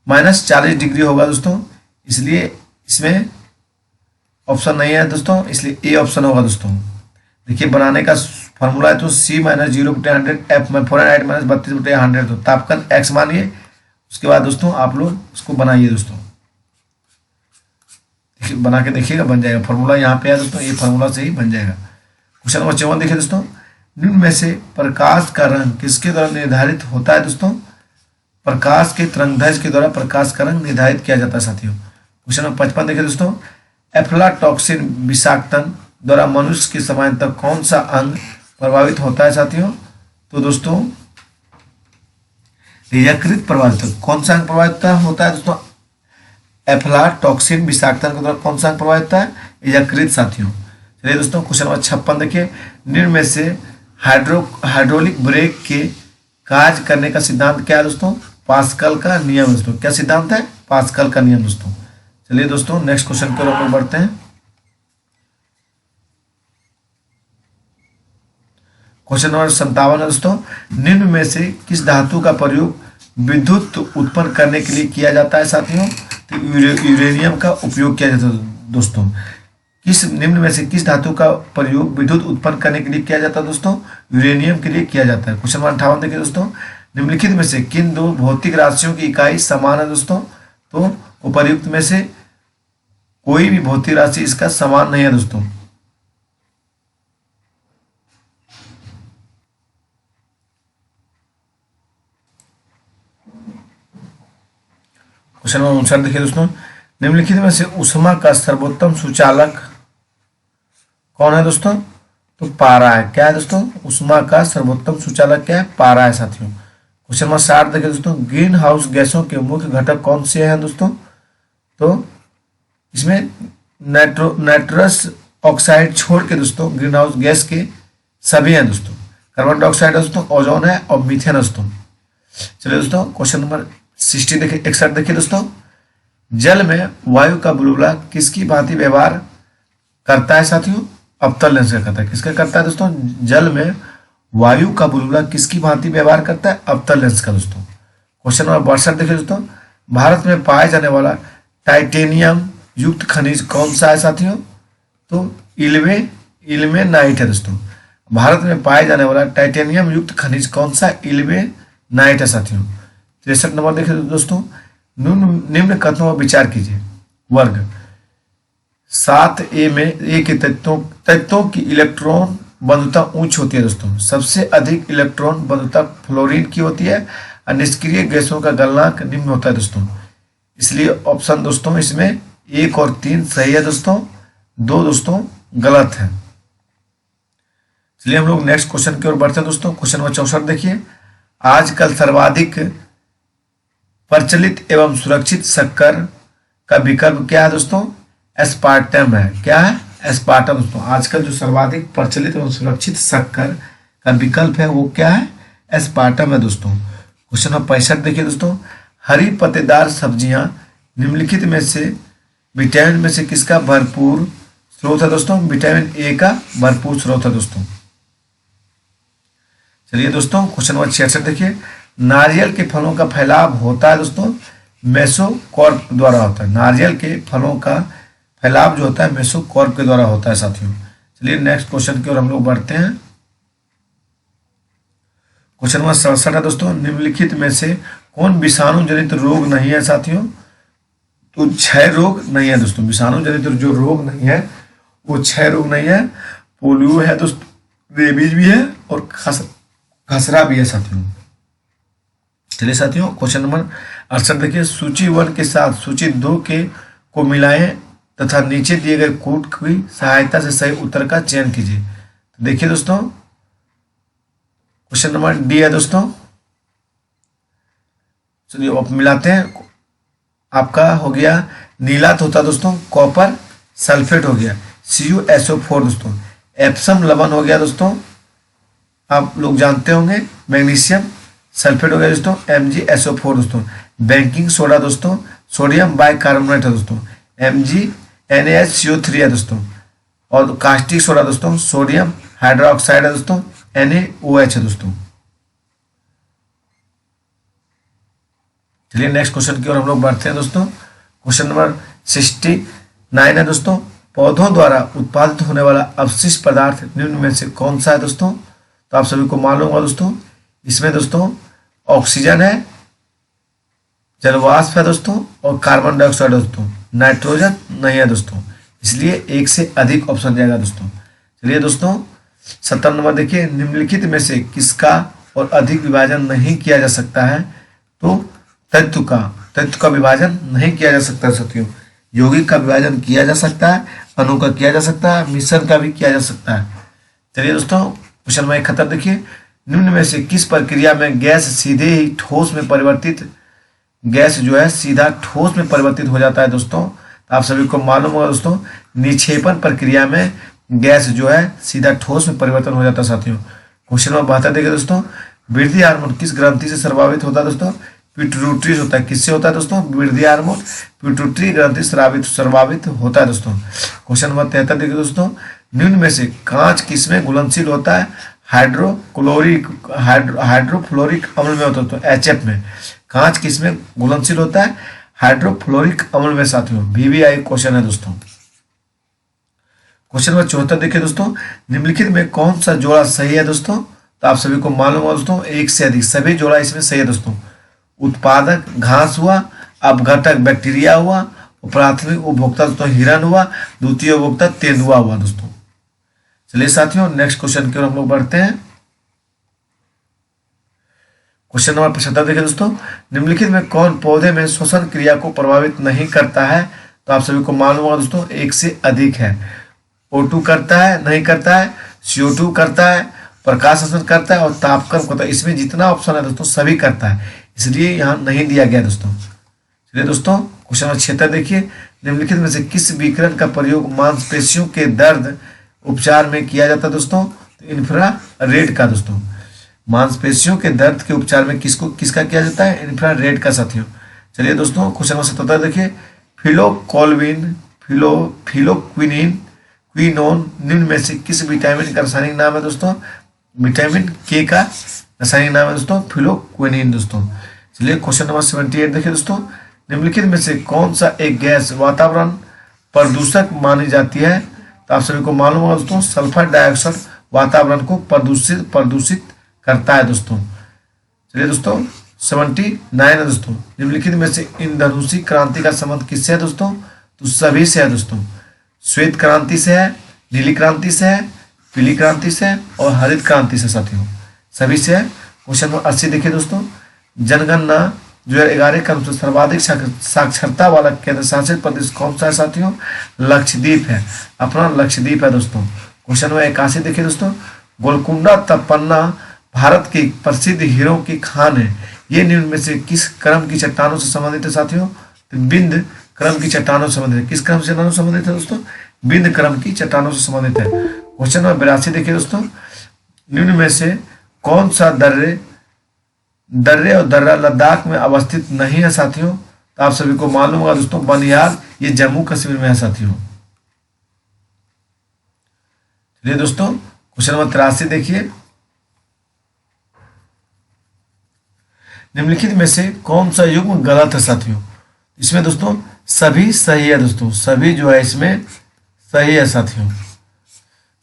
-40 डिग्री होगा दोस्तों। इसलिए इसमें ऑप्शन नहीं है दोस्तों, इसलिए ए ऑप्शन होगा दोस्तों। देखिए, बनाने का फॉर्मूला है तो C - 0/100 F में फ़ारेनहाइट -32/100। तो तापक्रम x मानिए, उसके बाद दोस्तों आप लोग उसको बनाइए दोस्तों। बना के देखिएगा, बन जाएगा। फॉर्मूला यहाँ पे है दोस्तों, ये फॉर्मूला से ही बन जाएगा। क्वेश्चन नंबर 54 देखिए दोस्तों। निम्न में से प्रकाश का रंग किसके द्वारा निर्धारित होता है दोस्तों? प्रकाश के तरंगदैर्घ्य के द्वारा प्रकाश का रंग निर्धारित किया जाता है साथियों। क्वेश्चन नंबर 55 देखिए दोस्तों। एफ्लाटॉक्सिन विषाक्तन द्वारा मनुष्य के समानांतर कौन सा अंग प्रभावित होता है साथियों? तो दोस्तों यकृत प्रभावित। कौन सा अंग प्रभावित होता है दोस्तों? एफ्लाटॉक्सिन विषाक्तन के द्वारा कौन सा अंग प्रभावित होता है? यकृत साथियों। चलिए दोस्तों, क्वेश्चन नंबर 56 देखिए। निम्न में से हाइड्रोलिक ब्रेक के कार्य करने का सिद्धांत क्या है दोस्तों? पास्कल का नियम दोस्तों। क्या सिद्धांत है? पास्कल का नियम दोस्तों। चलिए दोस्तों, नेक्स्ट क्वेश्चन की ओर हम लोग बढ़ते हैं। क्वेश्चन नंबर 57 है दोस्तों। निम्न में से किस धातु का प्रयोग विद्युत उत्पन्न करने के लिए किया जाता है साथियों? तो यूरेनियम का उपयोग किया जाता है दोस्तों। निम्न में से किस धातु का प्रयोग विद्युत उत्पन्न करने के लिए किया जाता है दोस्तों? यूरेनियम के लिए किया जाता है। क्वेश्चन नंबर 58 देखिए दोस्तों। निम्नलिखित में से किन दो भौतिक राशियों की इकाई समान है दोस्तों? तो उपर्युक्त में से कोई भी भौतिक राशि इसका समान नहीं है दोस्तों। क्वेश्चन नंबर 59 देखिए दोस्तों। निम्नलिखित में से ऊष्मा का सर्वोत्तम सुचालक कौन है दोस्तों? तो पारा है। क्या है दोस्तों? ऊष्मा का सर्वोत्तम सुचालक क्या है? पारा है साथियों। क्वेश्चन नंबर 60 देखिए दोस्तों। ग्रीन हाउस गैसों के मुख्य घटक कौन से हैं दोस्तों? तो इसमें नाइट्रस ऑक्साइड छोड़ के दोस्तों ग्रीन हाउस गैस के सभी हैं दोस्तों। कार्बन डाइऑक्साइड है दोस्तों, ओजोन है और मीथेन है दोस्तों। चलिए दोस्तों, क्वेश्चन नंबर 61 देखिए दोस्तों। जल में वायु का बुलबुला किसकी भांति व्यवहार करता है साथियों? अवतल लेंस का करता है। किसका करता है दोस्तों? जल में वायु का बुलबुला किसकी भांति व्यवहार करता है? अवतल लेंस का दोस्तों। क्वेश्चन नंबर 62 देखिए दोस्तों। भारत में पाए जाने वाला टाइटेनियम युक्त खनिज कौन सा है साथियों? तो इल्मेनाइट है दोस्तों। भारत में पाए जाने वाला टाइटेनियम युक्त खनिज कौन सा? इल्मेनाइट है साथियों। 63 नंबर देखिए दोस्तों। निम्न कथनों पर विचार कीजिए। वर्ग 7A में ए के तत्वों की इलेक्ट्रॉन बंधुता उच्च होती है दोस्तों। सबसे अधिक इलेक्ट्रॉन बंधुता फ्लोरीन की होती है और निष्क्रिय गैसों का गलनांक निम्न होता है दोस्तों। इसलिए ऑप्शन दोस्तों इसमें 1 और 3 सही है दोस्तों, 2 दोस्तों गलत है। चलिए हम लोग नेक्स्ट क्वेश्चन की ओर बढ़ते हैं दोस्तों। क्वेश्चन नंबर 64 देखिए। आजकल सर्वाधिक प्रचलित एवं सुरक्षित शक्कर का विकल्प क्या है दोस्तों? एस्पार्टम है। क्या है? एस्पार्टम दोस्तों। आजकल जो सर्वाधिक प्रचलित एवं सुरक्षित शक्कर का विकल्प है वो क्या है? एस्पार्टम है दोस्तों। क्वेश्चन नंबर 65 देखिए दोस्तों, हरी पत्तेदार सब्जियां निम्नलिखित में से विटामिन में से किसका भरपूर स्रोत है दोस्तों? विटामिन ए का भरपूर स्रोत है दोस्तों। चलिए दोस्तों क्वेश्चन नंबर 66 देखिए, नारियल के फलों का फैलाव होता है दोस्तों मेसोकार्प द्वारा होता है। नारियल के फलों का फैलाव जो होता है मेसोकार्प के द्वारा होता है साथियों। चलिए नेक्स्ट क्वेश्चन की ओर हम लोग बढ़ते हैं। क्वेश्चन नंबर 67 है दोस्तों, निम्नलिखित में से कौन विषाणु जनित रोग नहीं है साथियों? तो क्षय रोग नहीं है दोस्तों। विषाणु जनित जो रोग नहीं है वो क्षय रोग नहीं है, पोलियो है दोस्तों, रेबीज भी है और खसरा भी है साथियों। चलिए साथियों क्वेश्चन नंबर 68 देखिए, सूची 1 के साथ सूची 2 के को मिलाएं तथा नीचे दिए गए कूट की सहायता से सही उत्तर का चयन कीजिए। तो देखिए दोस्तों क्वेश्चन नंबर डी है दोस्तों। चलिए अब मिलाते हैं। आपका हो गया नीलात होता दोस्तों कॉपर सल्फेट हो गया CuSO4 दोस्तों। एप्सम लवण हो गया दोस्तों, आप लोग जानते होंगे। मैग्नीशियम सल्फेट हो गया दोस्तों MgSO4 दोस्तों। बेकिंग सोडा दोस्तों सोडियम बाइकार्बोनेट है दोस्तों MgNaHCO3 है दोस्तों। और कास्टिक सोडा दोस्तों सोडियम हाइड्रोक्साइड है दोस्तों NaOH है दोस्तों। चलिए नेक्स्ट क्वेश्चन की ओर हम लोग बढ़ते हैं दोस्तों। क्वेश्चन नंबर 69 है दोस्तों, पौधों द्वारा उत्पादित होने वाला अवशिष्ट पदार्थ निम्न में से कौन सा है दोस्तों? तो आप सभी को मालूम होगा दोस्तों, इसमें दोस्तों ऑक्सीजन है, जलवाष्प है दोस्तों और कार्बन डाइऑक्साइड है दोस्तों। नाइट्रोजन नहीं है दोस्तों, इसलिए एक से अधिक ऑप्शन जाएगा दोस्तों। चलिए दोस्तों 70 नंबर देखिए, निम्नलिखित में से किसका और अधिक विभाजन नहीं किया जा सकता है? तो तत्व का विभाजन नहीं किया जा सकता साथियों। यौगिक का विभाजन किया जा सकता है, अणु का किया जा सकता है, मिश्रण का भी किया जा सकता है। चलिए दोस्तों क्वेश्चन नंबर 71 देखिए, निम्न में से किस प्रक्रिया में गैस सीधे ही ठोस में परिवर्तित गैस जो है सीधा ठोस में परिवर्तित हो जाता है दोस्तों? तो आप सभी को मालूम होगा दोस्तों, निक्षेपण प्रक्रिया में गैस जो है सीधा ठोस में परिवर्तन हो जाता है साथियों। क्वेश्चन नंबर 72 देखिए दोस्तों, वृद्धि हार्मोन किस ग्रंथि से स्रावित होता है दोस्तों? पिट्यूटरी होता है। किससे होता है दोस्तों? वृद्धि हार्मोन पिट्यूटरी ग्रंथि स्रावित होता है दोस्तों। क्वेश्चन नंबर 73 देखिए दोस्तों, निम्न में से कांच किसमें घुलनशील होता है? हाइड्रोफ्लोरिक अम्ल में होता है दोस्तों HF में। कांच किसमें घुलनशील होता है? हाइड्रोफ्लोरिक अम्ल में साथियों। VVI क्वेश्चन है दोस्तों। क्वेश्चन नंबर 74 देखिए दोस्तों, निम्नलिखित में कौन सा जोड़ा सही है दोस्तों? तो आप सभी को मालूम होगा दोस्तों, एक से अधिक सभी जोड़ा इसमें सही है दोस्तों। उत्पादक घास हुआ, अपघटक बैक्टीरिया हुआ, प्राथमिक उपभोक्ता दोस्तों हिरण हुआ, द्वितीय उपभोक्ता तेंदुआ हुआ दोस्तों। चलिए साथियों नेक्स्ट क्वेश्चन की ओर हम लोग बढ़ते हैं। क्वेश्चन नंबर 75 देखिए दोस्तों, निम्नलिखित में कौन पौधे में श्वसन क्रिया को प्रभावित नहीं करता है? तो आप सभी को मालूम होगा दोस्तों, एक से अधिक है। O2 करता है, नहीं करता है, CO2 करता है, प्रकाश शोषण करता है और तापक्रम करता है। इसमें जितना ऑप्शन है दोस्तों सभी करता है, इसलिए यहाँ नहीं दिया गया दोस्तों। चलिए दोस्तों क्वेश्चन नंबर 76 देखिए, निम्नलिखित में से किस विकिरण का प्रयोग मांसपेशियों के दर्द उपचार में किया जाता है दोस्तों? तो इंफ्रारेड का दोस्तों। मांसपेशियों के दर्द के उपचार में किसका किया जाता है? इंफ्रारेड का साथियों। चलिए दोस्तों क्वेश्चन नंबर 77 देखिए, फिलोक्विनिन क्विनोन निम्न में से किस विटामिन का रासायनिक नाम है दोस्तों? विटामिन के का रासायनिक नाम है दोस्तों फिलोक्विनिन दोस्तों। चलिए क्वेश्चन नंबर 78 देखिए दोस्तों, निम्नलिखित में से कौन सा एक गैस वातावरण प्रदूषक मानी जाती है? तो आप सभी को मालूम होगा दोस्तों, सल्फर डाइऑक्साइड वातावरण को प्रदूषित करता है दोस्तों। चलिए दोस्तों 79 है दोस्तों, निम्नलिखित में से इंद्रधनुषी क्रांति का संबंध किससे है दोस्तों? तो सभी से है दोस्तों। श्वेत क्रांति से है, नीली क्रांति से है, पीली क्रांति से है और हरित क्रांति से साथियों, सभी से है। क्वेश्चन नंबर 80 देखिए दोस्तों, जनगणना 2011 के अनुसार सर्वाधिक साक्षरता वाला केंद्र शासित प्रदेश कौन सा है साथियों? लक्षद्वीप है, अपना लक्षद्वीप है दोस्तों। क्वेश्चन नंबर 81 देखिए दोस्तों, गोलकुंडा तपन्ना भारत की प्रसिद्ध हीरों की खान है, ये निम्न में से किस क्रम की चट्टानों से संबंधित है साथियों? तो बिंद क्रम की चट्टानों से संबंधित है। किस क्रम से चट्टानों से संबंधित है दोस्तों? बिंद क्रम की चट्टानों से संबंधित है। क्वेश्चन नंबर 82 देखिए दोस्तों, निम्न में से कौन सा दर्रे और दर्रा लद्दाख में अवस्थित नहीं है साथियों? तो आप सभी को मालूम होगा दोस्तों, बनियाल ये जम्मू कश्मीर में है साथियों। चलिए दोस्तों, क्वेश्चन नंबर 83 देखिए, निम्नलिखित में से कौन सा युग्म गलत है साथियों? इसमें दोस्तों सभी सही है दोस्तों, सभी जो है इसमें सही है साथियों।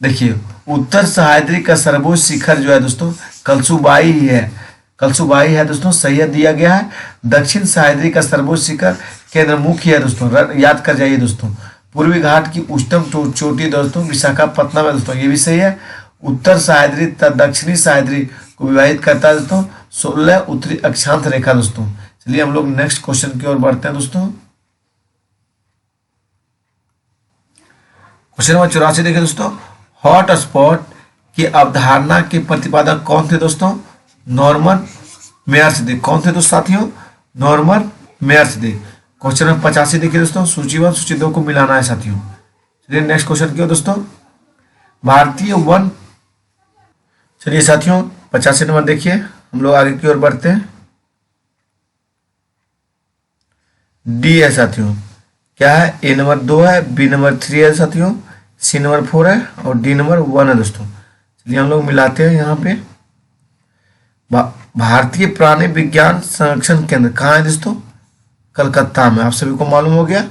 देखिए, उत्तर सह्याद्री का सर्वोच्च शिखर जो है दोस्तों कलसुबाई ही है, कलसुबाई है दोस्तों, सही है दिया गया है। दक्षिण सह्याद्री का सर्वोच्च शिखर केंद्रमुखी है दोस्तों, याद कर जाइए दोस्तों। पूर्वी घाट की उच्चतम चोटी दोस्तों विशाखापत्तनम है दोस्तों, ये भी सही है। उत्तर सह्याद्री तथा दक्षिणी सह्याद्री को विभाजित करता है दोस्तों 16 उत्तरी अक्षांश रेखा दोस्तों। चलिए हम लोग नेक्स्ट क्वेश्चन की ओर बढ़ते हैं दोस्तों। क्वेश्चन नंबर 84 देखिए दोस्तों, हॉट स्पॉट की अवधारणा के प्रतिपादक कौन थे दोस्तों? नॉर्मन मेयर्स थे। कौन थे दोस्तों साथियों? नॉर्मन मेयर्स थे। क्वेश्चन नंबर 85 देखिए दोस्तों, सूची 1 सूची 2 को मिलाना है साथियों। चलिए नेक्स्ट क्वेश्चन की ओर दोस्तों, भारतीय वन, चलिए साथियों 85 नंबर देखिए, हम लोग आगे की ओर बढ़ते हैं। डी है साथियों, क्या है? ए नंबर 2 है, बी नंबर 3 है साथियों, सी नंबर 4 है और डी नंबर 1 है दोस्तों। चलिए हम लोग मिलाते हैं यहाँ पे। भारतीय प्राणी विज्ञान संरक्षण केंद्र कहाँ है दोस्तों? कलकत्ता में, आप सभी को मालूम हो गया।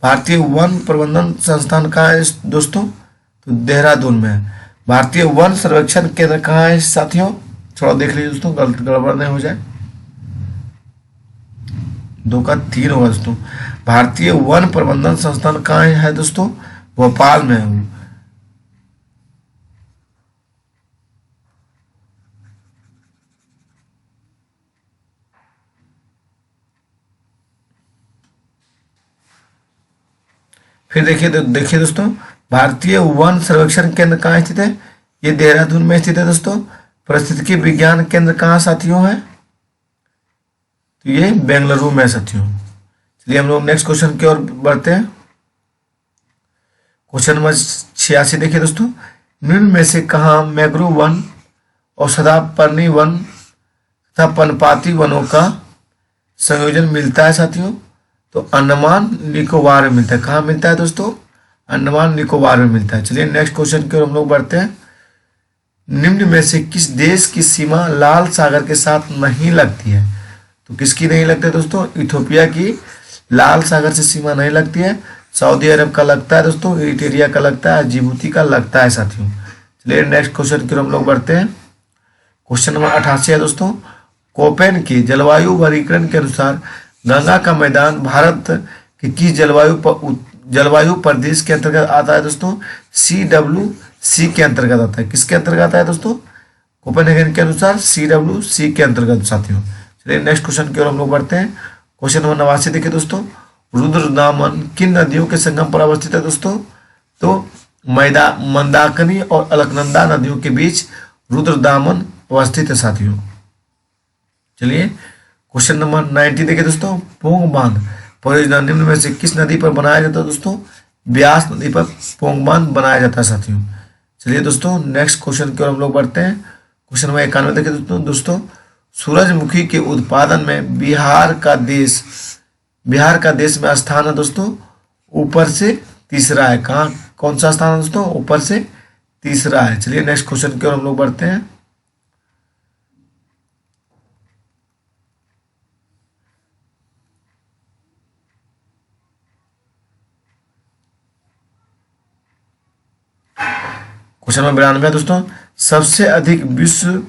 भारतीय वन प्रबंधन संस्थान कहाँ है दोस्तों? तो देहरादून में है। भारतीय वन सर्वेक्षण केंद्र कहाँ है साथियों? थोड़ा देख लीजिए दोस्तों, गड़बड़ नहीं हो जाए, 2 का 3 होगा दोस्तों। भारतीय वन प्रबंधन संस्थान कहाँ है दोस्तों? भोपाल में है। फिर देखिए दोस्तों, भारतीय वन सर्वेक्षण केंद्र कहाँ स्थित है? ये देहरादून में स्थित है दोस्तों। पारिस्थितिकी विज्ञान केंद्र कहाँ साथियों है? तो ये बेंगलुरु में साथियों। चलिए हम लोग नेक्स्ट क्वेश्चन की ओर बढ़ते हैं। क्वेश्चन नंबर 86 देखिए दोस्तों, निम्न में से कहाँ मैंग्रोव वन और सदापर्णी वन तथा पर्णपाती वनों का संयोजन मिलता है साथियों? तो अंडमान निकोबार में मिलता है। कहाँ मिलता है दोस्तों? अंडमान निकोबार में मिलता है। चलिए नेक्स्ट क्वेश्चन की ओर हम लोग बढ़ते हैं। निम्न में से किस देश की सीमा लाल सागर के साथ नहीं लगती है? तो किसकी नहीं लगती है दोस्तों? इथोपिया की लाल सागर से सीमा नहीं लगती है। सऊदी अरब का लगता है दोस्तों, इरिट्रिया का लगता है, जिबूती का लगता है साथियों। चलिए नेक्स्ट क्वेश्चन की ओर हम लोग बढ़ते हैं। क्वेश्चन नंबर 88 है दोस्तों, कोपेन की जलवायु वर्गीकरण के अनुसार गंगा का मैदान भारत की किस जलवायु प्रदेश के अंतर्गत आता है दोस्तों? CWC के अंतर्गत आता है। किसके अंतर्गत आता है दोस्तों? कोपेनहेगन के अनुसार CWC के अंतर्गत साथियों। चलिए नेक्स्ट क्वेश्चन की ओर हम लोग बढ़ते हैं। क्वेश्चन नंबर 89 देखिए दोस्तों, रुद्रदामन किन नदियों के संगम पर अवस्थित है दोस्तों? तो मंदाकिनी और अलकनंदा नदियों के बीच रुद्रदामन अवस्थित है साथियों। चलिए क्वेश्चन नंबर 90 देखिए दोस्तों, पोंग बांध परियोजना निम्न में से किस नदी पर बनाया जाता है दोस्तों? ब्यास नदी पर पोंग बांध बनाया जाता है साथियों। चलिए दोस्तों नेक्स्ट क्वेश्चन की ओर हम लोग बढ़ते हैं। क्वेश्चन नंबर 91 देखिए दोस्तों, सूरजमुखी के उत्पादन में बिहार का देश में स्थान है दोस्तों, ऊपर से तीसरा है। कहाँ, कौन सा स्थान है दोस्तों? ऊपर से तीसरा है। चलिए नेक्स्ट क्वेश्चन की ओर हम लोग बढ़ते हैं। क्वेश्चन नंबर 92 दोस्तों, सबसे अधिक विश्व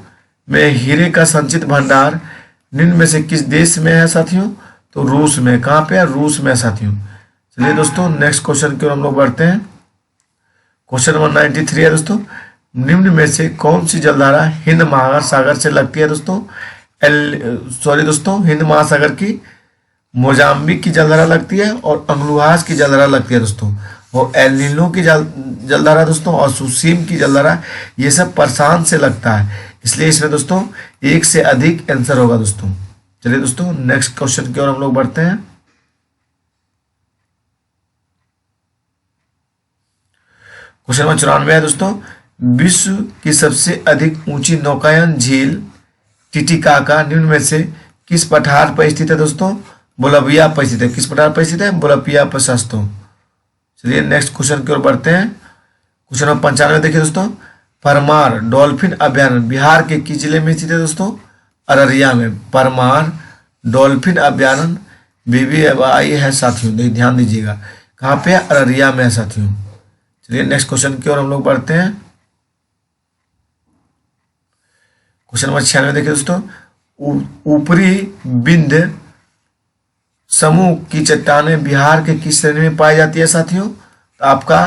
में हीरे का संचित भंडार निम्न में से किस देश में है साथियों? तो रूस में। कहाँ पे है? रूस में साथियों। चलिए दोस्तों नेक्स्ट क्वेश्चन की ओर हम लोग बढ़ते हैं। क्वेश्चन नंबर 93 है दोस्तों, निम्न में से कौन सी जलधारा हिंद महासागर से लगती है दोस्तों? हिंद महासागर की मोजाम्बिक की जलधारा लगती है और अंगलुहास की जलधारा लगती है दोस्तों। वो एल नीनो की जलधारा दोस्तों और सुसीम की जलधारा, ये सब प्रशांत से लगता है। इसलिए इसमें दोस्तों 1 से अधिक आंसर होगा दोस्तों। चलिए दोस्तों नेक्स्ट क्वेश्चन की ओर हम लोग बढ़ते हैं। क्वेश्चन नंबर 94 है दोस्तों, विश्व की सबसे अधिक ऊंची नौकायन झील टिटिकाका निम्न में से किस पठार पर स्थित है दोस्तों? बोलिविया पर स्थित है। किस पठार पर स्थित है? बोलिविया पर दोस्तों। चलिए नेक्स्ट क्वेश्चन की ओर बढ़ते हैं। क्वेश्चन नंबर 95 देखिए दोस्तों, परमार डॉल्फिन अभ्यारण्य बिहार के किस जिले में स्थित है दोस्तों? अररिया में। परमार डॉल्फिन अभ्यारण्य BBI है साथियों, ध्यान दीजिएगा, कहाँ पे है? अररिया में है साथियों। चलिए नेक्स्ट क्वेश्चन की ओर हम लोग बढ़ते हैं। क्वेश्चन नंबर 96 देखिए दोस्तों, ऊपरी विंध्य समूह की चट्टानें बिहार के किस श्रेणी में पाई जाती है साथियों? तो आपका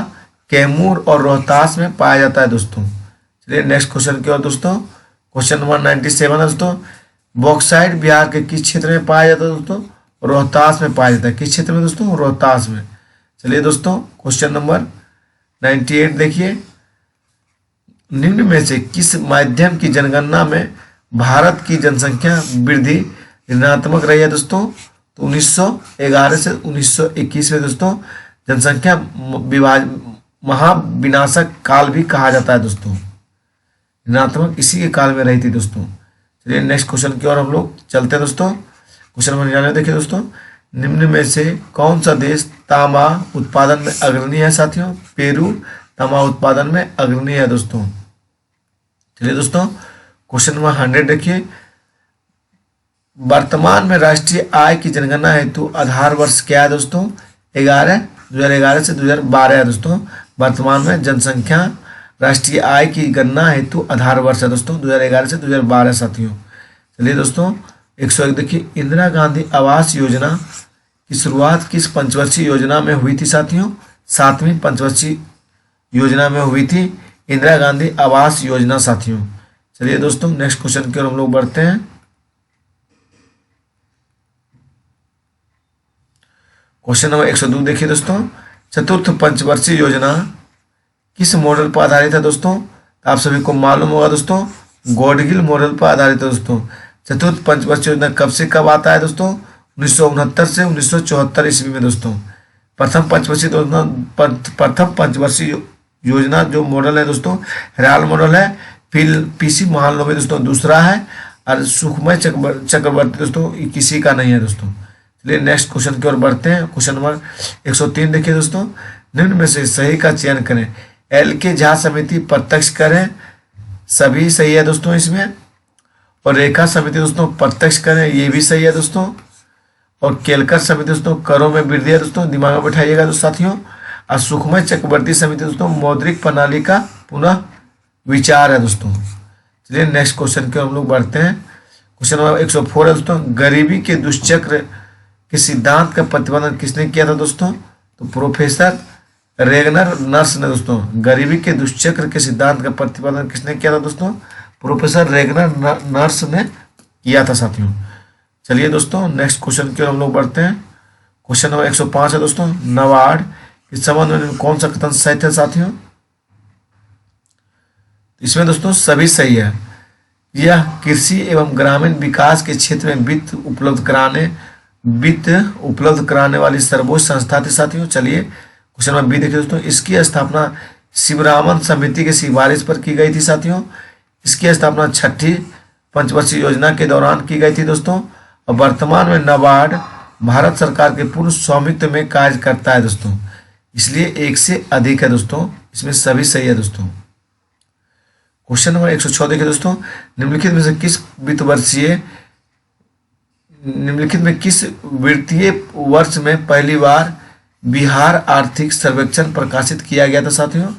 कैमूर और रोहतास में पाया जाता है दोस्तों। चलिए नेक्स्ट क्वेश्चन की ओर दोस्तों। क्वेश्चन नंबर 97 है दोस्तों, बॉक्साइट बिहार के किस क्षेत्र में पाया जाता है दोस्तों? रोहतास में पाया जाता है। किस क्षेत्र में दोस्तों? रोहतास में। चलिए दोस्तों क्वेश्चन नंबर 98 देखिए, निम्न में से किस माध्यम की जनगणना में भारत की जनसंख्या वृद्धि ऋणात्मक रही है दोस्तों? तो 1911 से 1921 में दोस्तों जनसंख्या महाविनाशक काल भी कहा जाता है दोस्तों। ऋणात्मक इसी के काल में रही थी दोस्तों। चलिए नेक्स्ट क्वेश्चन की ओर हम लोग चलते हैं दोस्तों। क्वेश्चन नंबर 99 देखिए दोस्तों, निम्न में से कौन सा देश तांबा उत्पादन में अग्रणी है साथियों? पेरू तांबा उत्पादन में अग्रणी है दोस्तों। चलिए दोस्तों क्वेश्चन नंबर 100 देखिए, वर्तमान में राष्ट्रीय आय की जनगणना हेतु आधार वर्ष क्या है दोस्तों? 2011 से 2012 है दोस्तों। वर्तमान में जनसंख्या राष्ट्रीय आय की गणना हेतु आधार वर्ष है दोस्तों 2011 से 2012 साथियों। चलिए दोस्तों 101 देखिए, इंदिरा गांधी आवास योजना की शुरुआत किस पंचवर्षीय योजना में हुई थी साथियों? 7वीं पंचवर्षीय योजना में हुई थी इंदिरा गांधी आवास योजना साथियों। चलिए दोस्तों नेक्स्ट क्वेश्चन की ओर हम लोग बढ़ते हैं। क्वेश्चन नंबर 102 देखिए दोस्तों, चतुर्थ पंचवर्षीय योजना किस मॉडल पर आधारित है दोस्तों? तो आप सभी को मालूम होगा दोस्तों, गॉडगिल मॉडल पर आधारित है दोस्तों। चतुर्थ पंचवर्षीय योजना कब से कब आता है दोस्तों? 1969 से 1974 ईस्वी में दोस्तों। प्रथम पंचवर्षीय योजना जो मॉडल है दोस्तों राल मॉडल है, फिर PC महालनोबिस दोस्तों दूसरा है, और सुखमय चक्रवर्ती दोस्तों किसी का नहीं है दोस्तों। चलिए नेक्स्ट क्वेश्चन की ओर बढ़ते हैं। क्वेश्चन नंबर 103 देखिए दोस्तों, निम्न में से सही का चयन करें। LK झा समिति प्रत्यक्ष करें, सभी सही है दोस्तों इसमें। और रेखा समिति दोस्तों प्रत्यक्ष करें, ये भी सही है दोस्तों। और केलकर समिति दोस्तों करों में वृद्धि है दोस्तों, दिमाग में बैठाइएगा दोस्तों साथियों। और सुखमय चक्रवर्ती समिति दोस्तों मौद्रिक प्रणाली का पुनः विचार है दोस्तों। चलिए नेक्स्ट क्वेश्चन की ओर हम लोग बढ़ते हैं। क्वेश्चन नंबर 104 है दोस्तों, गरीबी के दुष्चक्र के सिद्धांत का प्रतिपादन किसने किया था दोस्तों? तो प्रोफेसर रेगनर नर्स ने दोस्तों। गरीबी के दुष्चक्र के सिद्धांत का प्रतिपादन किसने किया था दोस्तों? प्रोफेसर रेगनर नर्स ने किया था साथियों। चलिए दोस्तों नेक्स्ट क्वेश्चन की ओर हम लोग बढ़ते हैं। क्वेश्चन नंबर 105 है दोस्तों, नाबार्ड इस संबंध में कौन सा कथन सही है साथियों? इसमें दोस्तों सभी सही है। यह कृषि एवं ग्रामीण विकास के क्षेत्र में वित्त उपलब्ध कराने वाली सर्वोच्च संस्था थी साथियों। चलिए क्वेश्चन नंबर 20 देखिए दोस्तों, इसकी स्थापना शिवरामन समिति के सिफारिश पर की गई थी साथियों। इसकी स्थापना 6ठी पंचवर्षीय योजना के दौरान की गई थी दोस्तों। और वर्तमान में नाबार्ड भारत सरकार के पूर्ण स्वामित्व में कार्य करता है दोस्तों, इसलिए एक से अधिक है दोस्तों। इसमें सभी सही है दोस्तों। क्वेश्चन नंबर 106 देखिए दोस्तों, निम्नलिखित में किस वित्तीय वर्ष में पहली बार बिहार आर्थिक सर्वेक्षण प्रकाशित किया गया था साथियों?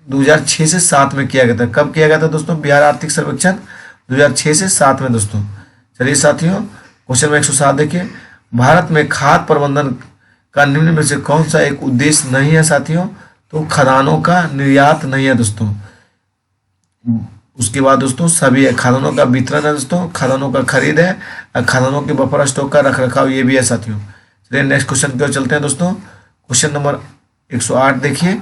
2006 से 7 में किया गया था। कब किया गया था दोस्तों बिहार आर्थिक सर्वेक्षण? 2006 से 7 में दोस्तों। चलिए साथियों क्वेश्चन नंबर 107 देखिए, भारत में खाद्य प्रबंधन का निम्न में से कौन सा एक उद्देश्य नहीं है साथियों? तो खदानों का निर्यात नहीं है दोस्तों। उसके बाद दोस्तों सभी है, खादानों का वितरण है दोस्तों, खादानों का खरीद है, और खादानों के बफर स्टॉक का रखरखाव ये भी है साथियों। चलिए नेक्स्ट क्वेश्चन की ओर चलते हैं दोस्तों। क्वेश्चन नंबर 108 देखिए,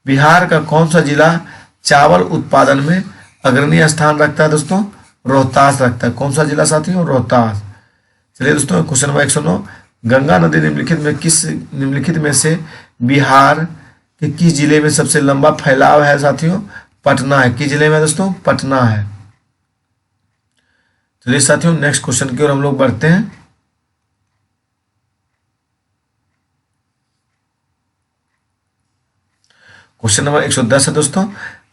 बिहार का कौन सा जिला चावल उत्पादन में अग्रणी स्थान रखता है दोस्तों? रोहतास लगता है। कौन सा जिला साथियों? रोहतास। चलिए दोस्तों क्वेश्चन नंबर 109, गंगा नदी निम्नलिखित में से बिहार के किस जिले में सबसे लंबा फैलाव है साथियों? पटना है। किस जिले में दोस्तों? पटना है। चलिए साथियों नेक्स्ट क्वेश्चन की ओर हम लोग बढ़ते हैं। क्वेश्चन नंबर 110 है दोस्तों,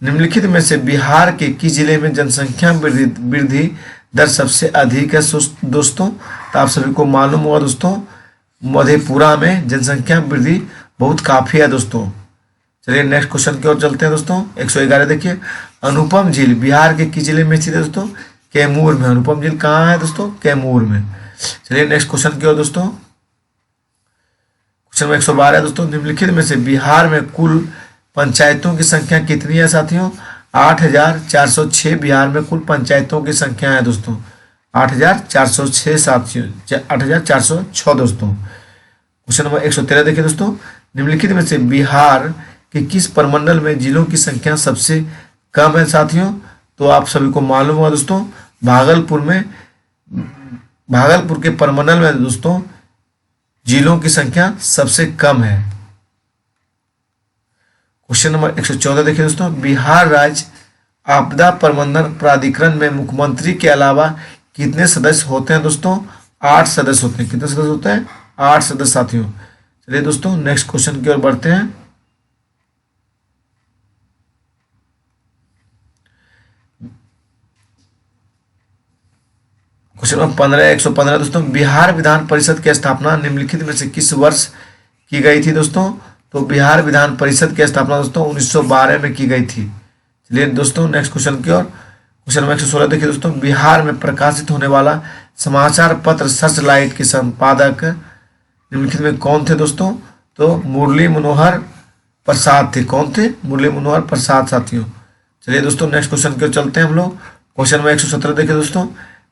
निम्नलिखित में से बिहार के किस जिले में जनसंख्या वृद्धि दर सबसे अधिक है दोस्तों? तो आप सभी को मालूम होगा दोस्तों, मधेपुरा में जनसंख्या वृद्धि बहुत काफी है दोस्तों। चलिए नेक्स्ट क्वेश्चन की ओर चलते हैं दोस्तों। 111 देखिए, अनुपम झील बिहार के किस जिले में स्थित है दोस्तों? कैमूर में। अनुपम झील कहाँ है दोस्तों? कैमूर में। चलिए नेक्स्ट क्वेश्चन की ओर दोस्तों। क्वेश्चन नंबर 112 है दोस्तों, निम्नलिखित में से बिहार में कुल पंचायतों की संख्या कितनी है साथियों? 8,406 बिहार में कुल पंचायतों की संख्या है दोस्तों। 8,406 साथियों, 8,406 दोस्तों। क्वेश्चन नंबर 113 देखिए दोस्तों, निम्नलिखित में से बिहार के किस प्रमंडल में जिलों की संख्या सबसे कम है साथियों? तो आप सभी को मालूम होगा दोस्तों, भागलपुर के प्रमंडल में दोस्तों जिलों की संख्या सबसे कम है। क्वेश्चन नंबर 114 देखिए दोस्तों, बिहार राज्य आपदा प्रबंधन प्राधिकरण में मुख्यमंत्री के अलावा कितने सदस्य होते हैं दोस्तों? 8 सदस्य होते हैं। कितने सदस्य होते हैं? 8 सदस्य साथियों। चलिए दोस्तों नेक्स्ट क्वेश्चन की ओर बढ़ते हैं। क्वेश्चन नंबर 115 दोस्तों, बिहार विधान परिषद की स्थापना निम्नलिखित में से किस वर्ष की गई थी दोस्तों? तो बिहार विधान परिषद की स्थापना दोस्तों 1912 में की गई थी। चलिए दोस्तों नेक्स्ट क्वेश्चन की ओर। क्वेश्चन नंबर 116 देखिए दोस्तों, बिहार में प्रकाशित होने वाला समाचार पत्र सर्च लाइट के संपादक निम्नलिखित में कौन थे दोस्तों? तो मुरली मनोहर प्रसाद थे। कौन थे? मुरली मनोहर प्रसाद साथियों। चलिए दोस्तों नेक्स्ट क्वेश्चन की ओर चलते हैं हम लोग। क्वेश्चन नंबर 117 देखिए दोस्तों,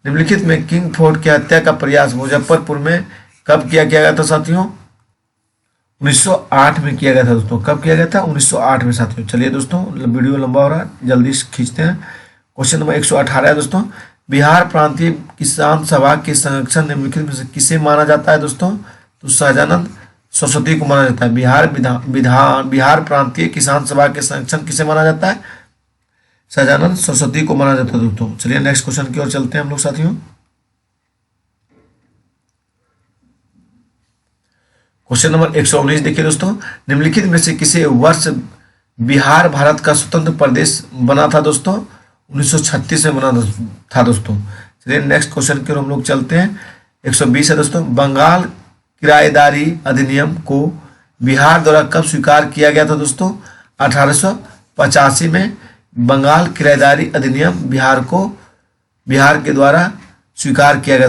निम्नलिखित में किंग फोर्ट की हत्या का प्रयास मुजफ्फरपुर में कब किया गया था साथियों? 1908 में किया गया था दोस्तों। कब किया गया था? 1908 में साथियों। चलिए दोस्तों वीडियो लंबा हो रहा है, जल्दी खींचते हैं। क्वेश्चन नंबर 118 है दोस्तों, बिहार प्रांतीय किसान सभा के संरक्षण निम्नलिखित में से किसे माना जाता है दोस्तों? तो सहजानंद सरस्वती को माना जाता है। बिहार प्रांतीय किसान सभा के संरक्षण किसे माना जाता है? सहजानंद सरस्वती को माना जाता है दोस्तों। चलिए नेक्स्ट क्वेश्चन की ओर चलते हैं हम लोग साथियों। क्वेश्चन नंबर 119 देखिए दोस्तों, निम्नलिखित में से किसे वर्ष बिहार भारत का स्वतंत्र प्रदेश बना था दोस्तों? 1936 में बना था दोस्तों। चलिए नेक्स्ट क्वेश्चन की ओर हम लोग चलते हैं। 120 है दोस्तों, बंगाल किराएदारी अधिनियम को बिहार द्वारा कब स्वीकार किया गया था दोस्तों? 1885 में बंगाल किराएदारी अधिनियम बिहार के द्वारा स्वीकार किया गया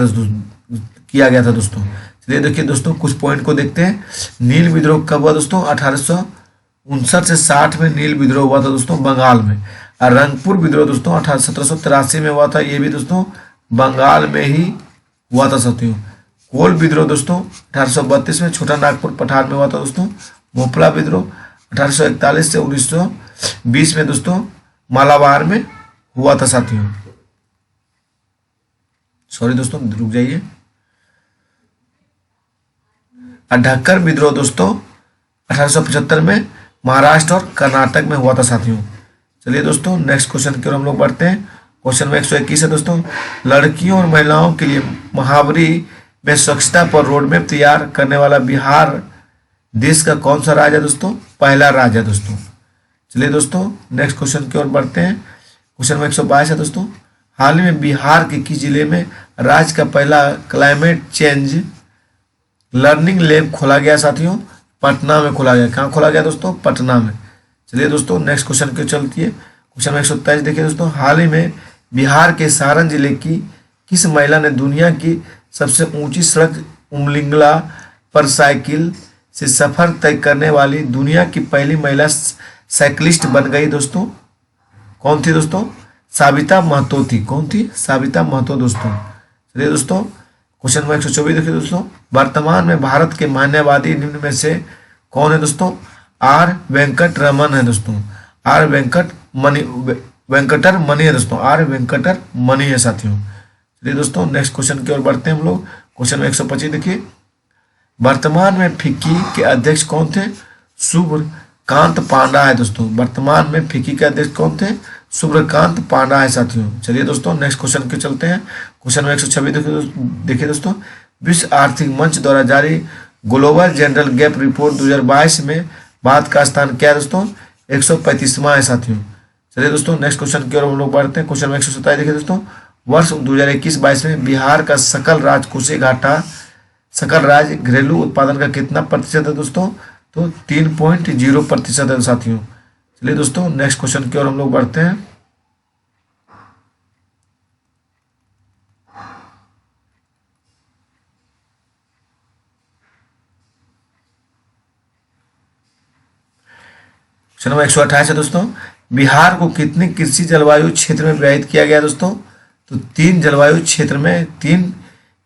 था दोस्तों। चलिए देखिए दोस्तों कुछ पॉइंट को देखते हैं। नील विद्रोह कब हुआ दोस्तों? 1859 से 60 में नील विद्रोह हुआ था दोस्तों बंगाल में। और रंगपुर विद्रोह दोस्तों 1783 में हुआ था, ये भी दोस्तों बंगाल में ही हुआ था साथियों। कोल विद्रोह दोस्तों 1832 में छोटा नागपुर पठार में हुआ था दोस्तों। भोपला विद्रोह 1841 से 1920 में दोस्तों मालाबार में हुआ था साथियों। सॉरी दोस्तों रुक जाइए। ढक्कर विद्रोह दोस्तों 1875 में महाराष्ट्र और कर्नाटक में हुआ था साथियों। चलिए दोस्तों नेक्स्ट क्वेश्चन की ओर हम लोग बढ़ते हैं। क्वेश्चन में 121 है दोस्तों, लड़कियों और महिलाओं के लिए महावरी में स्वच्छता पर रोड मैप तैयार करने वाला बिहार देश का कौन सा राज्य है दोस्तों? पहला राज्य है दोस्तों। चलिए दोस्तों नेक्स्ट क्वेश्चन की ओर बढ़ते हैं। क्वेश्चन में 122 है दोस्तों, हाल ही में बिहार के किस जिले में राज्य का पहला क्लाइमेट चेंज लर्निंग लैब खोला गया साथियों? पटना में खोला गया। कहाँ खोला गया दोस्तों? पटना में। चलिए दोस्तों नेक्स्ट क्वेश्चन की चलती है। क्वेश्चन में 123 देखिए दोस्तों, हाल ही में बिहार के सारण जिले की किस महिला ने दुनिया की सबसे ऊंची सड़क उमलिंगला पर साइकिल से सफर तय करने वाली दुनिया की पहली महिला साइकिलिस्ट बन गई दोस्तों? कौन थी दोस्तों? साबिता महतो थी। कौन थी? साबिता महतो दोस्तों। चलिए दोस्तों क्वेश्चन नंबर 124 देखिए दोस्तों, वर्तमान में भारत के मान्यवादी निम्न में से कौन है दोस्तों? आर वेंकट रमन है दोस्तों। आर वेंकट वेंकटर मनी है दोस्तों, आर वेंकटर मनी है साथियों। चलिए दोस्तों नेक्स्ट क्वेश्चन की ओर बढ़ते हैं हम लोग। क्वेश्चन 125 देखिए, वर्तमान में फिक्की के अध्यक्ष कौन थे? सूर्यकांत पांडा है दोस्तों। वर्तमान में फिक्की के अध्यक्ष कौन थे? सूर्यकांत पांडा है साथियों। चलिए दोस्तों नेक्स्ट क्वेश्चन के चलते हैं। क्वेश्चन 126 देखिए दोस्तों, विश्व आर्थिक मंच द्वारा जारी ग्लोबल जनरल गैप रिपोर्ट 2022 में भारत का स्थान क्या है दोस्तों? 135वां है साथियों। चलिए दोस्तों नेक्स्ट क्वेश्चन की ओर हम लोग बढ़ते हैं। क्वेश्चन 127 देखिए दोस्तों, वर्ष 2021-22 में बिहार का सकल राजकोषीय घाटा, सकल राज्य घरेलू उत्पादन का कितना प्रतिशत है दोस्तों? तो 3.0% है साथियों। चलिए दोस्तों नेक्स्ट क्वेश्चन की ओर हम लोग बढ़ते हैं। क्वेश्चन नंबर 128 है दोस्तों, बिहार को कितने कृषि जलवायु क्षेत्र में विभाजित किया गया दोस्तों? तो 3 जलवायु क्षेत्र में, 3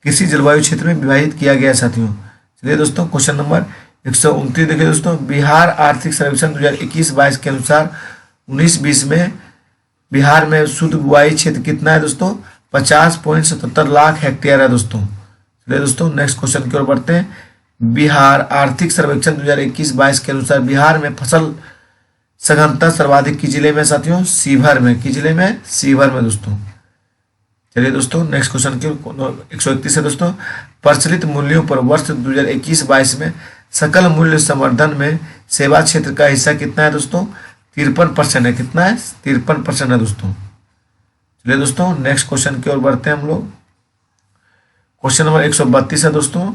कृषि जलवायु क्षेत्र में विभाजित किया गया साथियों। चलिए दोस्तों क्वेश्चन नंबर 129 देखिए दोस्तों, बिहार आर्थिक सर्वेक्षण 2021-22 के अनुसार 19-20 में बिहार में शुद्ध बुआई क्षेत्र कितना है दोस्तों? 50.77 लाख हेक्टेयर है दोस्तों। चलिए दोस्तों नेक्स्ट क्वेश्चन की ओर बढ़ते हैं। बिहार आर्थिक सर्वेक्षण 2021-22 के अनुसार बिहार में फसल सघनता सर्वाधिक किस जिले में साथियों? शिवहर में। किस जिले में? शिवहर में दोस्तों। चलिए दोस्तों नेक्स्ट क्वेश्चन के 131 है दोस्तों, प्रचलित मूल्यों पर वर्ष 2021-22 में सकल मूल्य संवर्धन में सेवा क्षेत्र का हिस्सा कितना है दोस्तों? 53% है। कितना है? 53% है दोस्तों। चलिए दोस्तों नेक्स्ट क्वेश्चन की ओर बढ़ते हैं हम लोग। क्वेश्चन नंबर 132 है दोस्तों,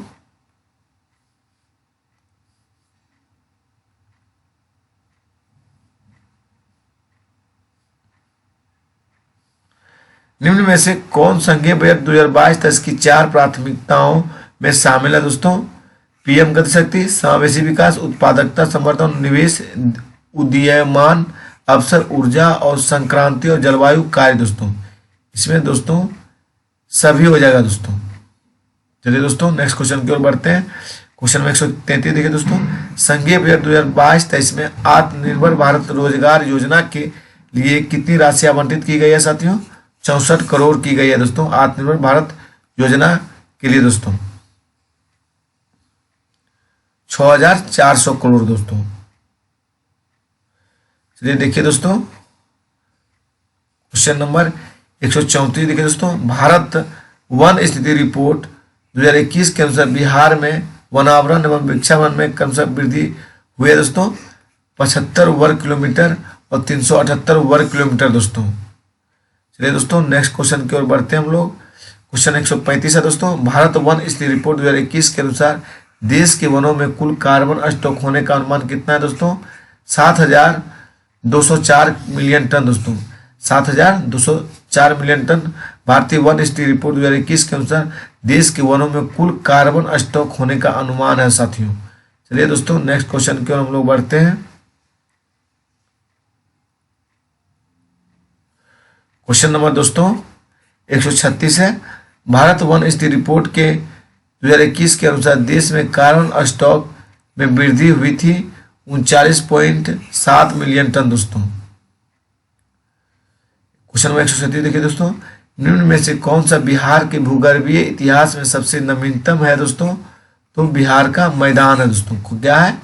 निम्न में से कौन संघीय बजट 2022-23 की 4 प्राथमिकताओं में शामिल है दोस्तों? पीएम गति शक्ति, समावेशी विकास, उत्पादकता संवर्धन, निवेश, उदीयमान अवसर, ऊर्जा और संक्रांति और जलवायु कार्य दोस्तों। इसमें दोस्तों सभी हो जाएगा दोस्तों। चलिए दोस्तों नेक्स्ट क्वेश्चन की ओर बढ़ते हैं। क्वेश्चन में 133 देखिए दोस्तों, संघीय बजट 2022-23 में आत्मनिर्भर भारत रोजगार योजना के लिए कितनी राशि आवंटित की गई है साथियों? 64 करोड़ की गई है दोस्तों, आत्मनिर्भर भारत योजना के लिए दोस्तों। 6400 करोड़ दोस्तों। चलिए देखिए दोस्तों क्वेश्चन नंबर 134 देखिए दोस्तों, भारत वन स्थिति रिपोर्ट 2021 के अनुसार बिहार में वनावरण एवं वृक्षावरण में क्रमशः वृद्धि हुई है दोस्तों, 75 वर्ग किलोमीटर और 378 वर्ग किलोमीटर दोस्तों। चलिए दोस्तों नेक्स्ट क्वेश्चन की ओर बढ़ते हैं हम लोग। क्वेश्चन 135 है दोस्तों, भारत वन स्थिति रिपोर्ट 2021 के अनुसार देश के वनों में कुल कार्बन स्टॉक होने का अनुमान कितना है दोस्तों? 7,204 मिलियन टन दोस्तों, 7,204 मिलियन टन। भारतीय वन स्थिति रिपोर्ट 2021 के अनुसार देश के वनों में कुल कार्बन स्टॉक होने का अनुमान है साथियों। चलिए दोस्तों नेक्स्ट क्वेश्चन की ओर हम लोग बढ़ते हैं। क्वेश्चन नंबर दोस्तों 136 है, भारत वन स्थिति रिपोर्ट के 2021 के अनुसार देश में कार्बन स्टॉक में वृद्धि हुई थी 39.7 मिलियन टन दोस्तों। क्वेश्चन नंबर 137 देखिए दोस्तों, निम्न में से कौन सा बिहार के भूगर्भीय इतिहास में सबसे नवीनतम है दोस्तों? तो बिहार का मैदान है दोस्तों। क्या है?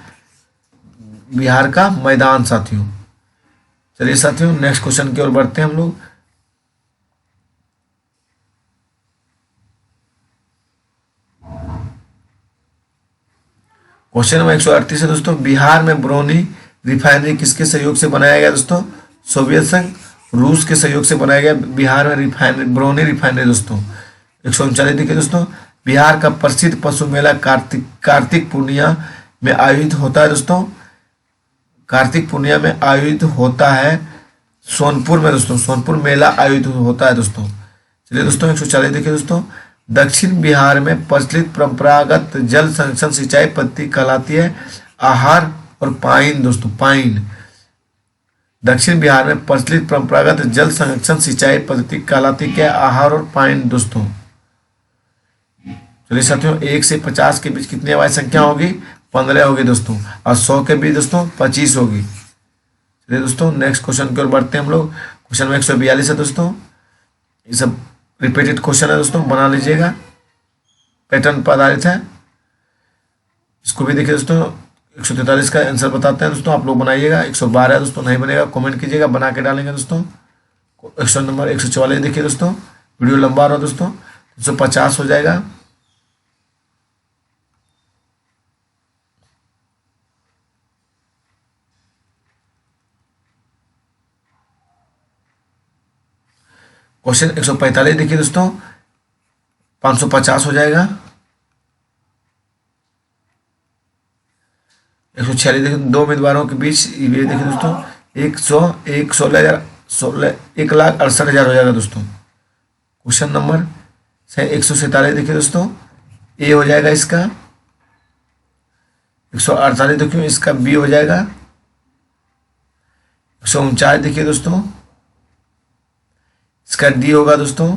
बिहार का मैदान साथियों। चलिए साथियों नेक्स्ट क्वेश्चन की ओर बढ़ते हैं हम लोग। क्वेश्चन नंबर 138 है दोस्तों, बिहार में बरौनी रिफाइनरी किसके सहयोग से बनाया गया दोस्तों? सोवियत संघ, रूस के सहयोग से बनाया गया बिहार में रिफाइनरी, बरौनी रिफाइनरी दोस्तों। 139 देखिए दोस्तों, बिहार का प्रसिद्ध पशु मेला कार्तिक पूर्णिया में आयोजित होता है दोस्तों। कार्तिक पूर्णिया में आयोजित होता है सोनपुर में दोस्तों, सोनपुर मेला आयोजित होता है दोस्तों। चलिए दोस्तों 140 देखिए दोस्तों, दक्षिण बिहार में प्रचलित परंपरागत जल संरक्षण सिंचाई पद्धति कहलाती है आहार और पाइन दोस्तों, पाइन। दक्षिण बिहार में प्रचलित परंपरागत जल संरक्षण सिंचाई पद्धति कहलाती क्या? आहार और पाइन दोस्तों। चलिए साथियों 1 से 50 के बीच कितनी अवाच्य संख्या होगी? 15 होगी दोस्तों, और 100 के बीच दोस्तों 25 होगी। चलिए दोस्तों नेक्स्ट क्वेश्चन की ओर बढ़ते हैं हम लोग। क्वेश्चन नंबर 142 है दोस्तों। ये सब रिपीटेड क्वेश्चन है दोस्तों, बना लीजिएगा, पैटर्न पर आधारित है। इसको भी देखिए दोस्तों। 143 का आंसर बताते हैं दोस्तों, आप लोग बनाइएगा। 112 है दोस्तों, नहीं बनेगा कमेंट कीजिएगा, बना के डालेंगे दोस्तों। क्वेश्चन नंबर 144 देखिए दोस्तों, वीडियो लंबा रहा दोस्तों, 350 हो जाएगा। क्वेश्चन 145 देखिए दोस्तों, 550 हो जाएगा। 146 देखिए, दो उम्मीदवारों के बीच ये देखिए दोस्तों, 1,68,000 हो जाएगा दोस्तों। क्वेश्चन नंबर 147 देखिए दोस्तों, ए हो जाएगा इसका। 148 देखिए, इसका बी हो जाएगा। 149 देखिए दोस्तों, इसका डी होगा दोस्तों।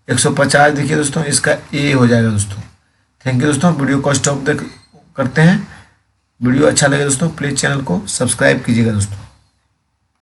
150 देखिए दोस्तों, इसका ए हो जाएगा दोस्तों। थैंक यू दोस्तों, वीडियो को स्टॉप करते हैं। वीडियो अच्छा लगे दोस्तों, प्लीज़ चैनल को सब्सक्राइब कीजिएगा दोस्तों।